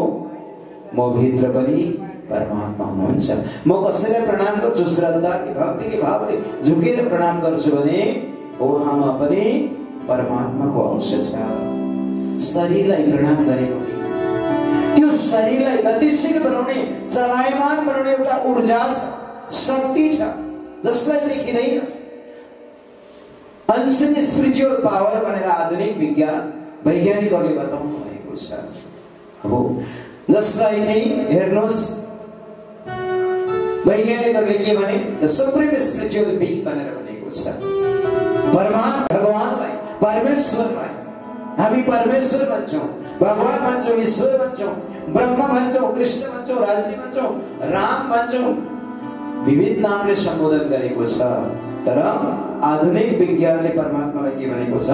म भित्र पनि परमात्मा हुनुहुन्छ। म कसैलाई प्रणाम गर्छु श्रद्धा भक्तिले भावले झुकेर प्रणाम गर्छु भने उहाँमा पनि परमात्माको अंश छ। शरीरलाई प्रणाम गरेको, त्यो शरीरलाई गतिशील बनाउने, चलायमान बनाउने एउटा ऊर्जा छ, शक्ति छ, जसलाई देखिँदैन। अनसिन स्पिरिचुअल पावर भनेर आधुनिक वैज्ञानिकहरूले बताउनु भएको छ हो, जसलाई चाहिँ हेर्नुहोस् वैज्ञानिकहरूले के भने द सुप्रिम स्पिरिचुअल बीइङ भनेर भनेको छ। भगवानलाई, परमेश्वरलाई हामी परमेश्वर भन्छौँ, भगवान भन्छौँ, ईश्वर भन्छौँ, ब्रह्म भन्छौँ, कृष्ण भन्छौँ, राजी भन्छौँ, राम भन्छौँ, विविध नामले सम्बोधन गरेको छ। तर आधुनिक विज्ञानले परमात्मालाई के भनेको छ?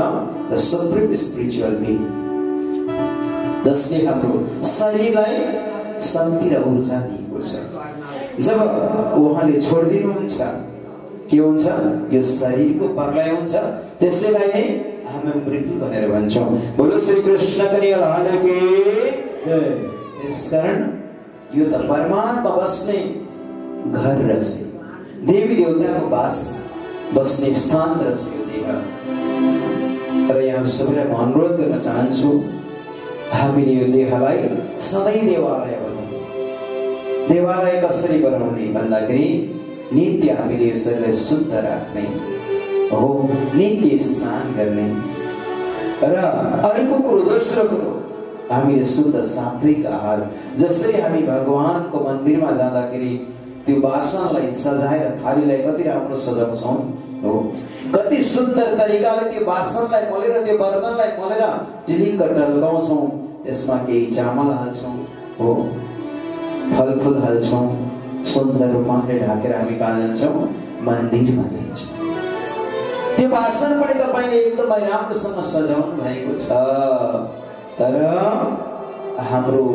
द सुप्रिम स्पिरिचुअल बीइङ, जसले हाम्रो शरीरलाई शक्ति र ऊर्जा दिएको छ। जब उहाँले छोडिदिनुहुन्छ के हुन्छ? यो शरीरको प्रलय हुन्छ। त्यसैलाई नै हामी मृत्यु भनेर भन्छौँ। बोलो श्री कृष्ण कन्हैया लाल की। त्यसकारण यो त परमात्मा बस्ने घर रहेछ, देवी देवताको बस्ने स्थान रहेछ यो देह। र यहाँ सबैलाई म अनुरोध गर्न चाहन्छु, हामीले यो देहलाई सधैँ देवालय बनाउँ। देवालय कसरी बनाउने भन्दाखेरि नित्य हामीले यो शरीरलाई शुद्ध राख्ने हो, नित्य स्नान गर्ने। र अर्को कुरो, दोस्रो कुरो, हामीले शुद्ध सात्विक आहार। जसरी हामी भगवानको मन्दिरमा जाँदाखेरि त्यो बासनलाई सजाएर थालीलाई कति राम्रो सजाउँछौँ हो, कति सुन्दर तरिकाले त्यो बासनलाई मोलेर, त्यो बर्तनलाई मोलेर टिलिक्क टल्काउँछौँ। त्यसमा केही चामल हाल्छौँ हो, फलफुल हाल्छौँ, सुन्दर रूपले ढाकेर हामी कहाँ जान्छौँ? मन्दिरमा जान्छौँ। त्यो बासन पनि तपाईँले एकदमै राम्रोसँग सजाउनु भएको छ। तर हाम्रो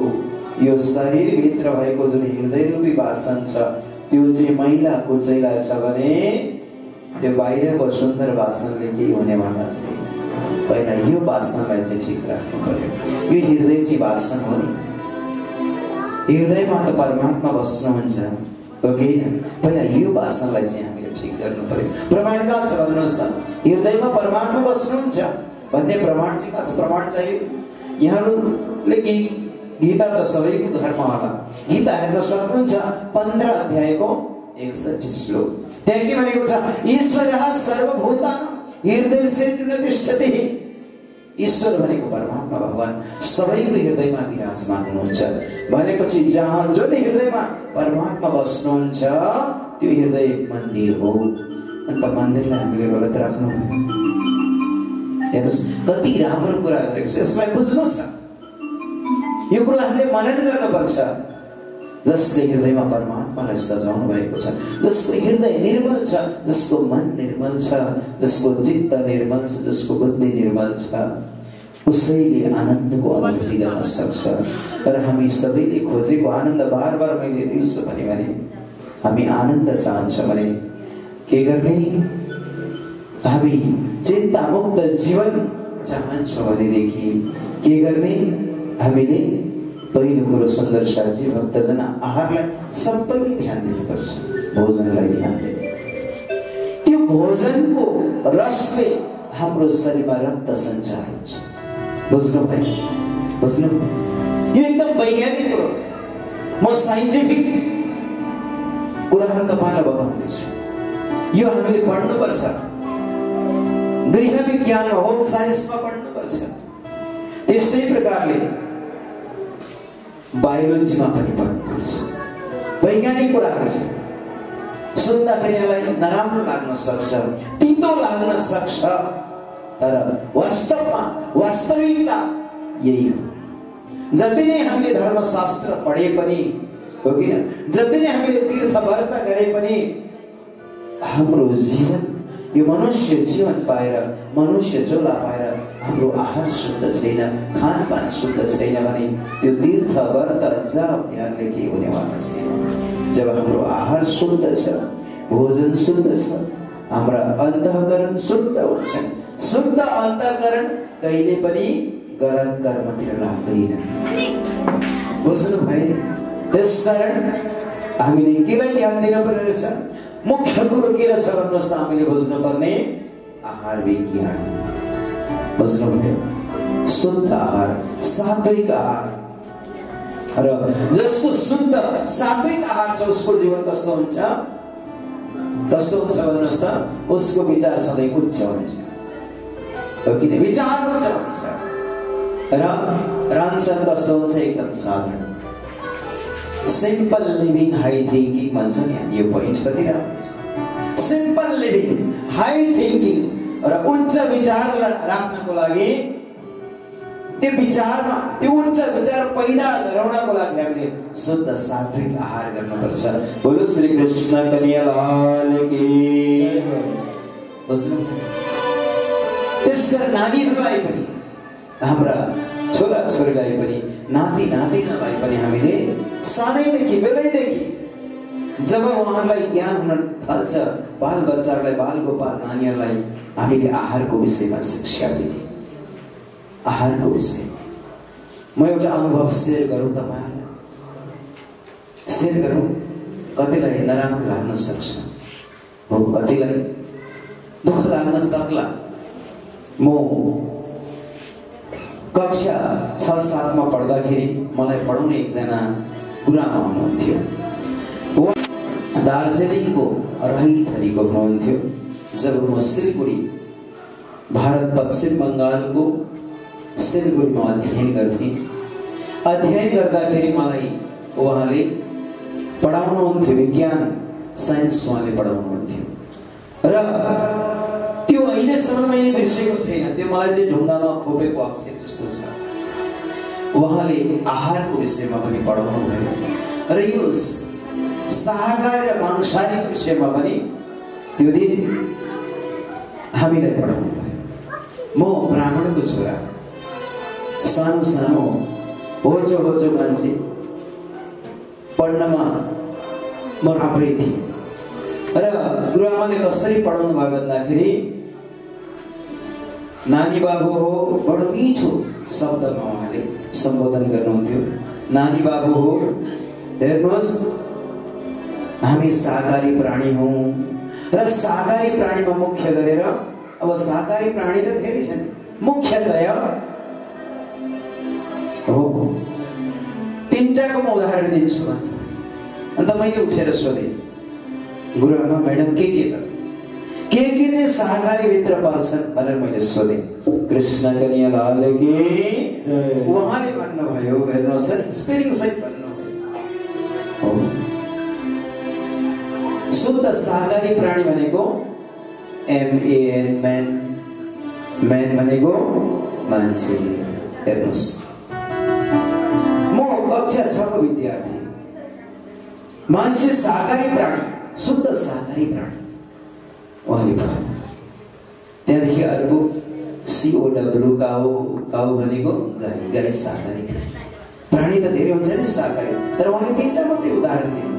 यो शरीरभित्र भएको जुन हृदय रूपी बासन छ त्यो चाहिँ मैला कुचैला छ भने त्यो बाहिरको सुन्दर बासनले केही हुनेवाला छैन। पहिला यो बासनलाई चाहिँ ठिक राख्नु पर्यो। यो हृदय चाहिँ बासन हो नि, हृदयमा त परमात्मा बस्नुहुन्छ। हो कि पहिला यो वासनालाई चाहिँ हामीले ठिक गर्नु पर्यो। प्रमाण कहाँ छ भन्नुहोस् त? हृदयमा परमात्मा बस्नुहुन्छ भन्ने प्रमाण चाहिँ कहाँ छ? प्रमाण चाहियो। यहाँहरूले कि गीता त सबैको धर्म होला, गीता हेर्न सक्नुहुन्छ 15 अध्यायको 61 श्लोक। त्यहाँ के भनेको छ? ईश्वरः सर्वभूतानां हृदयेषु तिष्ठति। ईश्वर भनेको परमात्मा भगवान सबैको हृदयमा विराजमान हुनुहुन्छ भनेपछि जहाँ जुन हृदयमा परमात्मा बस्नुहुन्छ त्यो हृदय मन्दिर हो। अन्त मन्दिरलाई हामीले गलत राख्नु हेर्नुहोस् कति राम्रो कुरा गरेको छ। यसलाई बुझ्नु छ, यो कुरा हामीले मनन गर्नुपर्छ। जसले हृदयमा परमात्मालाई सजाउनु भएको छ, जसको हृदय निर्मल छ, जसको मन निर्मल छ, जसको चित्त निर्मल छ, जसको बुद्धि निर्मल छ, उसैले आनन्दको अनुभूति गर्न सक्छ। र हामी सबैले खोजेको आनन्द बार बार मैले दिउँसो भने हामी आनन्द चाहन्छौँ भने के गर्ने? हामी चिन्ता मुक्त जीवन चाहन्छौँ भनेदेखि के गर्ने? हामीले पहिलो कुरो सुन्दर साजी भक्तजना आहारलाई सबैले ध्यान दिनुपर्छ, भोजनलाई ध्यान दिनु। त्यो भोजनको रसले हाम्रो शरीरमा रक्त सञ्चार हुन्छ। बुझ्नु भयो? बुझ्नु? यो एकदम वैज्ञानिक कुरो, म साइन्टिफिक कुराहरू तपाईँलाई बताउँदैछु। यो हामीले पढ्नुपर्छ, गृह विज्ञान होम साइन्समा पढ्नुपर्छ। त्यस्तै प्रकारले बायोलोजीमा पनि पढ्नुपर्छ। वैज्ञानिक कुराहरू छ। सुन्दाखेरि यसलाई नराम्रो लाग्न सक्छ, तितो लाग्न सक्छ, तर वास्तवमा वास्तविकता यही हो। जति नै हामीले धर्मशास्त्र पढे पनि हो कि जति नै हामीले तीर्थ व्रत गरे पनि हाम्रो जीवन, यो मनुष्य जीवन पाएर, मनुष्य जोला पाएर हाम्रो आहार शुद्ध छैन, खानपान शुद्ध छैन भने त्यो तीर्थ व्रत जप ध्यानले के हुनेवाला छैन। जब हाम्रो आहार शुद्ध छ, भोजन शुद्ध छ, हाम्रा अन्तःकरण शुद्ध हुन्छ। शुद्ध अन्तःकरण कहिले पनि गलत कर्मतिर लाग्दैन। बुझ्नु भयो? त्यसकारण हामीले केलाई ध्यान दिनु पर्ने छ? मुख्य कुरो के रहेछ भन्नुहोस् त? हामीले बुझ्नुपर्ने आहार विज्ञान। बुझ्नुभयो? शुद्ध आहार, सात्विक आहार। र जसको शुद्ध सात्विक आहार छ उसको जीवन कस्तो हुन्छ? कस्तो हुन्छ भन्नुहोस् त? उसको विचार सधैँ उच्च हुन्छ, हो कि नहीं? विचार उच्च हुन्छ र रहनसहन कस्तो हुन्छ? एकदम साधारण। सिम्पल लिभिङ हाई थिंकिङ भन्छ नि, यो पोइन्ट कति राम्रो छ। सिम्पल लिभिङ हाई थिंकिङ र उच्च विचार राख्नको लागि, त्यो विचारमा त्यो उच्च विचार पैदा गराउनको लागि हामीले शुद्ध सात्विक आहार गर्नुपर्छ। बोलो श्री कृष्ण कन्हैया लाल की। बुझ्नु? त्यसका नानीहरूलाई पनि, हाम्रा छोरा छोरीलाई पनि, नाति नातिनालाई पनि हामीले सानैदेखि बेलैदेखि जब उहाँहरूलाई ज्ञान हुन थाल्छ, बाल बच्चाहरूलाई, बाल गोपाल नानीहरूलाई हामीले आहारको विषयमा शिक्षा दिने। आहारको विषय म एउटा अनुभव शेयर गरौँ तपाईहरुलाई। शेयर गरौँ, कतिलाई नराम्रो लाग्न सक्छ, हो कतिलाई दुःख लाग्न सक्ला। म कक्षा 6-7 मा पढ्दाखेरि मलाई पढाउने एकजना गुरुआमा हुनुहुन्थ्यो। उहाँ दार्जिलिङको रहीथलीको हुनुहुन्थ्यो। जब म सिलगढी, भारत पश्चिम बंगालको सिलगढीमा अध्ययन गर्थेँ, अध्ययन गर्दाखेरि मलाई उहाँले पढाउनुहुन्थ्यो, विज्ञान साइन्स उहाँले पढाउनुहुन्थ्यो। र त्यो अहिलेसम्म मैले बिर्सेको छैन, त्यो मलाई चाहिँ ढुङ्गामा खोपेको अक्षर जस्तो छ। उहाँले आहारको विषयमा पनि पढाउनु भयो र यो शाकाहारी र मांसाहारीको विषयमा पनि त्यो दिन हामीलाई पढाउनु भयो। म ब्राह्मणको छोरा, सानो सानो होचो होचो मान्छे, पढ्नमा म राम्रै थिएँ। र गुरुआमाले कसरी पढाउनु भयो भन्दाखेरि नानी बाबु हो, बडो मिठो शब्दमा उहाँले सम्बोधन गर्नुहुन्थ्यो। नानी बाबु हो, हेर्नुहोस् हामी शाकाहारी प्राणी हौं र शाकाहारी प्राणीमा मुख्य गरेर अब शाकाहारी प्राणी त धेरै छन्, मुख्यतया हो तीनटाको म उदाहरण दिन्छु। अन्त मैले उठेर सोधे, गुरुआमा म्याडम के त के चाहिँ शाकाहारी भित्र पर्छन् भनेर मैले सोधे। कृष्ण कन्हैया लाल की उहाँले भन्नुभयो, हेर्नुहोस् स्पेलिङ सहित भन्नुभयो, शुद्ध शाकाहारी प्राणी भनेको MAN मैन, मैन भनेको मान्छे। हेर्नुहोस् म कक्षा 6 को विद्यार्थी, मान्छे शाकाहारी प्राणी, शुद्ध शाकाहारी प्राणी उहाँले भन्नु। त्यहाँदेखि अर्को COW काउ, काउ भनेको गाई, गाई शाकाहारी प्राणी त धेरै हुन्छ नि शाकाहारी, तर उहाँले तीनटा मात्रै उदाहरण दिनुभयो।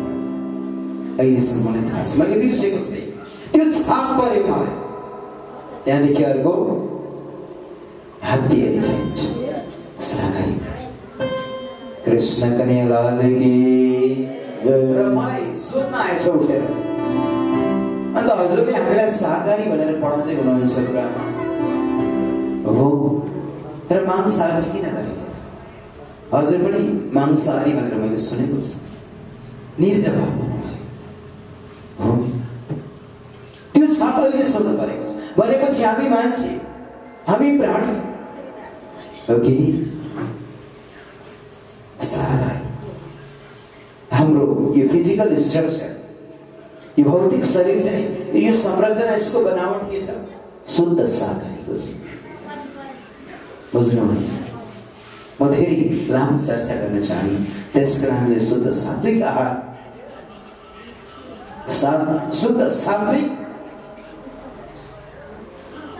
अहिलेसम्म मलाई थाहा छ, मैले बिर्सेको छैन, त्यो छाप पर्यो मलाई। त्यहाँदेखि अर्को हात्ती एलिफेन्ट शाकाहारी। कृष्ण कन्हैया लाल की र मलाई सोध्न आएछ उठेर, अन्त हजुरले हामीलाई शाकाहारी भनेर पढाउँदै हुनुहुन्छ गुरुआमा हो, र मांसाहारी चाहिँ किन गरेको? हजुर पनि मांसाहारी भनेर मैले सुनेको छु। निर्जवाब हो, त्यो छाप अहिले सोध्नु परेको छ। भनेपछि हामी मान्छे, हामी प्राणी हो कि शाकाहारी? हाम्रो यो फिजिकल स्ट्रक्चर, यो भौतिक शरीर चाहिँ, यो संरचना, यसको बनावट के छ? शुद्ध शाकाहारीको छ। बुझ्नु भयो? म धेरै लामो चर्चा गर्न चाहन्न, त्यसको नामले शुद्ध सात्विक आहार, शुद्ध सात्विक,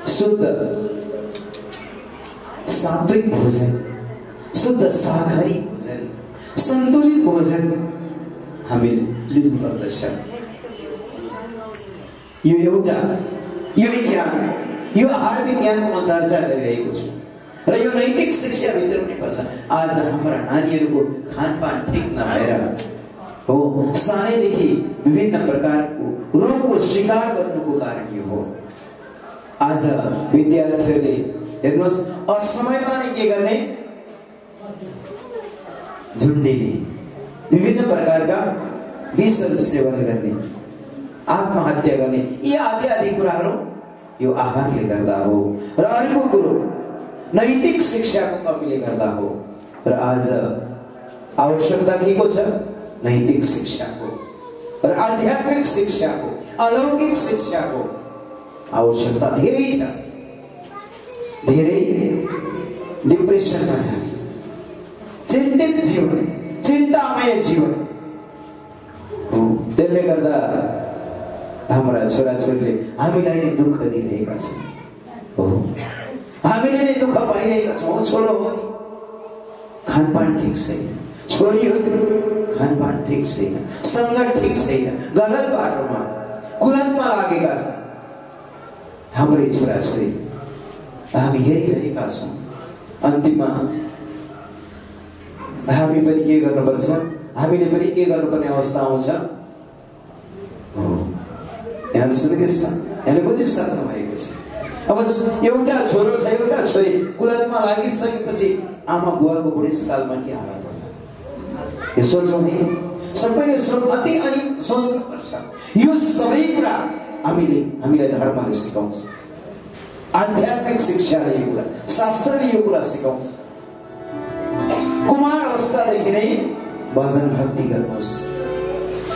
शुद्ध सात्विक भोजन, शुद्ध शाकाहारी भोजन, सन्तुलित भोजन हामीले लिनुपर्दछ। यो एउटा यो विज्ञान, यो आहार विज्ञानको म चर्चा गरिरहेको छु र यो नैतिक शिक्षा भित्र पनि पर्छ। आज हाम्रा नानीहरूको खानपान ठिक नभएर हो, सानैदेखि विभिन्न प्रकारको रोगको शिकार बन्नुको कारण यो हो। आज विद्यार्थीहरूले हेर्नुहोस्, असमयमा नै के गर्ने, झुन्डिने, विभिन्न प्रकारका विषहरू सेवन गर्ने, आत्महत्या गर्ने, यी आदि आदि कुराहरू यो आहारले गर्दा हो। र अर्को कुरो नैतिक शिक्षाको कमीले गर्दा हो। र आज आवश्यकता के को छ? नैतिक शिक्षाको र आध्यात्मिक शिक्षाको, अलौकिक शिक्षाको आवश्यकता धेरै छ। धेरै डिप्रेसनमा जाने, चिन्तित जीवन, चिन्तामय जीवन हो। त्यसले गर्दा हाम्रा छोराछोरीले हामीलाई नै दुःख दिइरहेका छन् हो, हामीले नै दुःख पाइरहेका छौँ। छोरो हो खानपान ठिक छैन, छोरी हो खानपान ठिक छैन, सङ्गत ठिक छैन, गलत बाटोमा कुलतमा लागेका छन् हाम्रै छोराछोरी। हामी हेरिरहेका छौँ। अन्तिममा हामी पनि के गर्नुपर्छ? हामीले पनि के गर्नुपर्ने अवस्था आउँछ? यहाँले सुन्दैछ, यहाँले बुझिसक्नु भएको छ। अब एउटा छोरो छ, एउटा छोरी कुलतमा लागिसकेपछि आमा बुवाको बुढेसकालमा के हालत होला? यो सोचौँ नि, सबैले अति अनि सोच्नुपर्छ। यो सबै कुरा हामीलाई धर्मले सिकाउँछ, आध्यात्मिक शिक्षाले यो कुरा, शास्त्रले यो कुरा सिकाउँछ। कुमार अवस्थादेखि नै भजन भक्ति गर्नुहोस्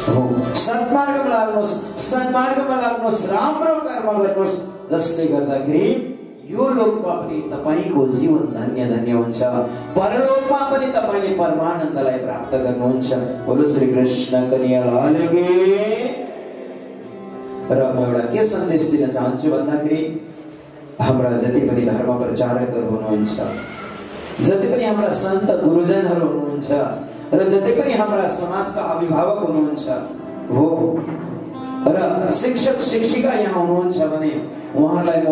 हो, सत्मार्गमा लाग्नुहोस्, सन्मार्गमा लाग्नुहोस्, राम्रो कर्म गर्नुहोस्, जसले गर्दाखेरि यो लोकमा पनि तपाईको जीवन धन्य धन्य हुन्छ, परलोकमा पनि तपाईले परमानन्दलाई प्राप्त गर्नुहुन्छ। बोलो श्री कृष्ण कन्हैया लाल की। र म एउटा के सन्देश दिन चाहन्छु भन्दाखेरि, हाम्रा जति पनि धर्म प्रचारकहरू हुनुहुन्छ, जति पनि हाम्रा सन्त गुरुजनहरू हुनुहुन्छ, र जति पनि हाम्रा समाजका अभिभावक हुनुहुन्छ हो, र शिक्षक शिक्षिका यहाँ हुनुहुन्छ भने उहाँहरूलाई म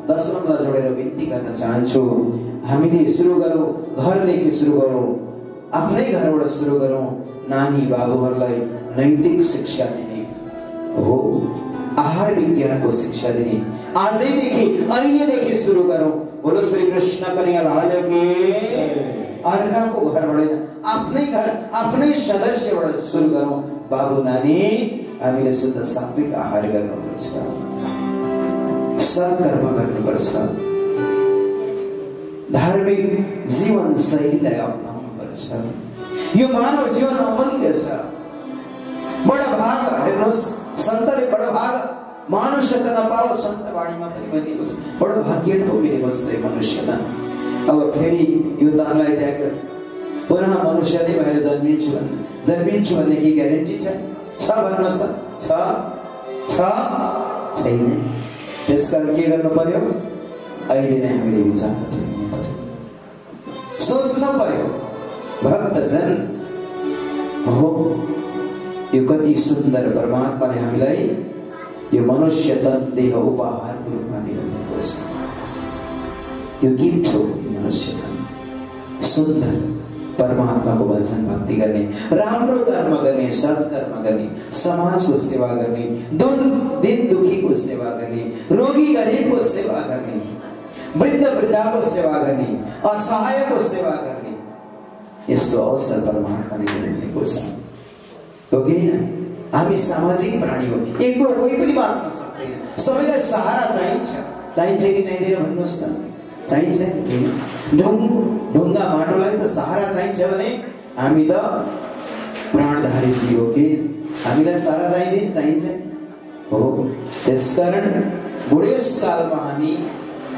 दशमलाई जोडेर विन्ती गर्न चाहन्छु। हामीले सुरु गरौँ, घरदेखि सुरु गरौँ, आफ्नै घरबाट सुरु गरौँ। नानी बाबुहरूलाई नैतिक शिक्षा दिने हो आहार विज्ञान को शिक्षा दिने आजैदेखि अहिलेदेखि सुरु गरौँ। बोलो श्री कृष्ण कन्हैया लाल की। अर्काको घरबाट आफ्नै घर आफ्नै सदस्यबाट सुरु गरौँ। बाबु नानी हामीले शुद्ध सात्विक आहार गर्नुपर्छ, सत्कर्म गर्नुपर्छ, धार्मिक जीवन शैलीलाई अपनाउनुपर्छ। यो मानव जीवन अमूल्य छ। बडा भाग हेर्नुहोस्, सन्तले बडा भाग मनुष्यता नपाओ, सन्त वाणीमा पनि भनिएको छ बडो भाग्यको मिलेको छ मनुष्यता। अब फेरि यो दानलाई त्यागेर पुनः मनुष्य नै भएर जन्मिन्छु भन्ने के ग्यारेन्टी छ भन्नुहोस् त? छैन। त्यसकारण के गर्नु पर्यो? अहिले नै हामीले विचार गर्नु पर्यो, सोच्नु पर्यो। भक्तजन हो, यो कति सुन्दर परमात्माले हामीलाई यो मनुष्य तन देह उपहारको रूपमा दिनुभएको छ। यो गिफ्ट हो मनुष्य तन। सुन्दर परमात्माको वचन भक्ति गर्ने, राम्रो कर्म गर्ने, सत्कर्म गर्ने, समाजको सेवा गर्ने, दिन दुखीको सेवा गर्ने, रोगी गरिबको सेवा गर्ने, वृद्ध वृद्धाको सेवा गर्ने, असहायको सेवा गर्ने, यस्तो अवसर परमात्माले दिनुभएको छ। हो कि होइन? हामी सामाजिक प्राणी हो, एक्लो कोही पनि बाँच्न सक्दैन। सबैलाई सहारा चाहिन्छ कि चाहिँदैन भन्नुहोस् त? चाहिन्छ। ढुङ्गा माटोलाई त सहारा चाहिन्छ भने हामी त प्राणधारी जीव हो कि हामीलाई सहारा चाहिन्छ हो। त्यसकारण बुढेसकालमा हामी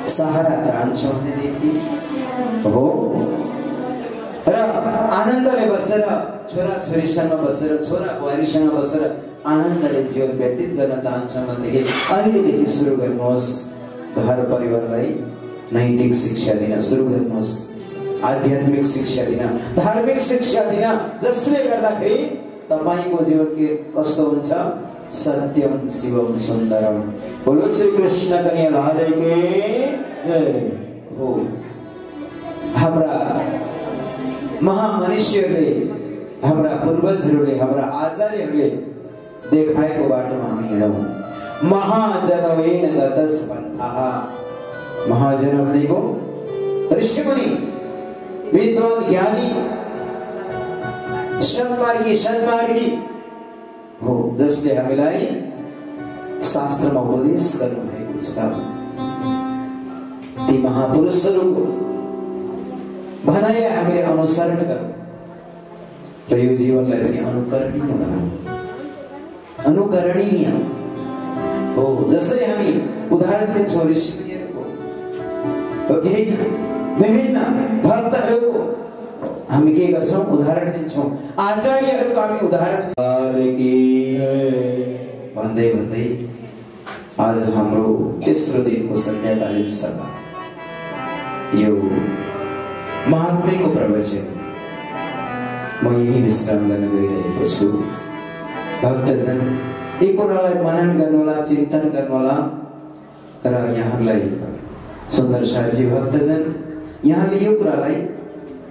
सहारा चाहन्छौँ भनेदेखि हो र आनन्दले बसेर छोराछोरीसँग बसेर छोरा बुहारीसँग बसेर आनन्दले जीवन व्यतीत गर्न चाहन्छौँ भनेदेखि अहिलेदेखि सुरु गर्नुहोस्। घर परिवारलाई नैतिक शिक्षा दिन सुरु गर्नुहोस्, आध्यात्मिक शिक्षा दिन, धार्मिक शिक्षा दिन, जसले गर्दाखेरि तपाईको जीवन के कस्तो हुन्छ? सत्यम शिवम सुन्दरम। बोलो श्री कृष्ण कन्हैया लाल की हो। हाम्रा महामनुष्यहरूले, हाम्रा पूर्वजहरूले, हाम्रा आचार्यहरूले देखाएको बाटोमा हामी हिँडौँ। महाजनवेन गतस् पन्थः। महाजन भनेको ऋषिमुनि, विद्वान, ज्ञानी, सन्मार्गी हो, जसले हामीलाई शास्त्रमा उपदेश गर्नुभएको छ। ती महापुरुषहरूको भनाइ हामीले अनुसरण गरौँ र यो जीवनलाई पनि अनुकरणीय हो। जसरी हामी उदाहरण दिन्छौँ ऋषिमुनिहरूको, विभिन्न भक्तहरूको हामी के गर्छौँ? उदाहरण दिन्छौँ। आचार्यहरूको हामी उदाहरण भन्दै भन्दै आज हाम्रो तेस्रो दिनको सन्ध्याकालीन सभा, यो महात्म्यको प्रवचन म यही विश्राम गर्न गइरहेको छु। भक्तजन एक कुरालाई मनन गर्नुहोला, चिन्तन गर्नुहोला र यहाँलाई सुन्दर साजी भक्तजन यहाँले यो कुरालाई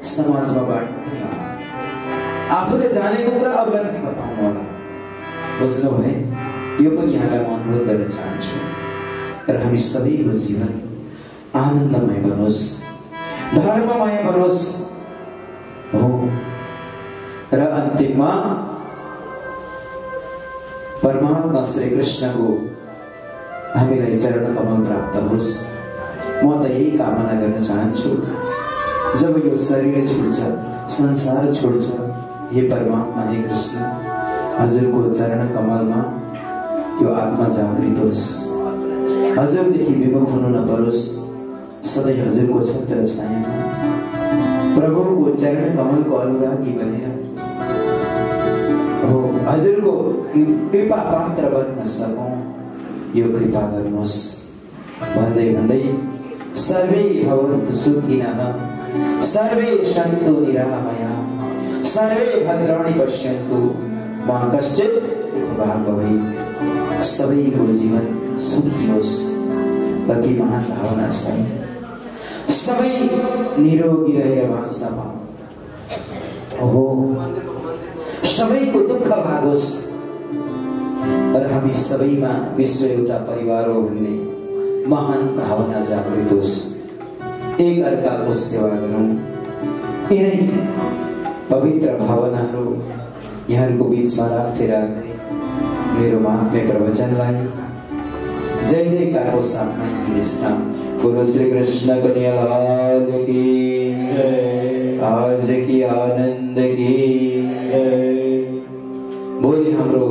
समाजमा बाँड्नु पनि होला, आफूले जानेको कुरा अरूलाई पनि बताउनु होला। बुझ्नु भए? यो पनि यहाँलाई म अनुरोध गर्न चाहन्छु। र हामी सबैको जीवन आनन्दमय बनोस्, धर्ममय बनोस् हो र अन्तिममा परमात्मा श्री कृष्णको हामीलाई चरण कमल प्राप्त होस्। म त यही कामना गर्न चाहन्छु। जब यो शरीर छोड्छ, संसार छोड्छ, हे परमात्मा, हे कृष्ण, हजुरको चरण कमलमा यो आत्मा जागृत होस्, हजुरदेखि विमुख हुनु नपरोस्, सधैँ हजुरको छत्र छायामा प्रभुको चरण कमलको अनुरागी बनेर हो हजुरको कृपा पात्र बन्न सकौं, यो कृपा गर्नुहोस् भन्दै भन्दै सर्वे भवन्तु सुखिनः, सर्वे सन्तु निरामयाः, सर्वे भद्राणि पश्यन्तु मा कश्चित् दुःखभाग् भवेत्। सबैको जीवन सुखी होस्। कति महान भावना छ। सबै निरोगी रहेर बाँच्न पाऊँ हो, सबैको दुःख भागोस् र हामी सबैमा विश्व एउटा परिवार हो भन्ने महान भावना जागृत होस्। एक अर्काको सेवा गरौँ। यिनै पवित्र भावनाहरू यहाँहरूको बिचमा राख्दै मेरो महात्म्य प्रवचनलाई जय जयकारको साथमा हिँड्छौँ। बोलो श्री कृष्ण कन्हैया लाल की, आज की आनंद की। बोले हाम्रो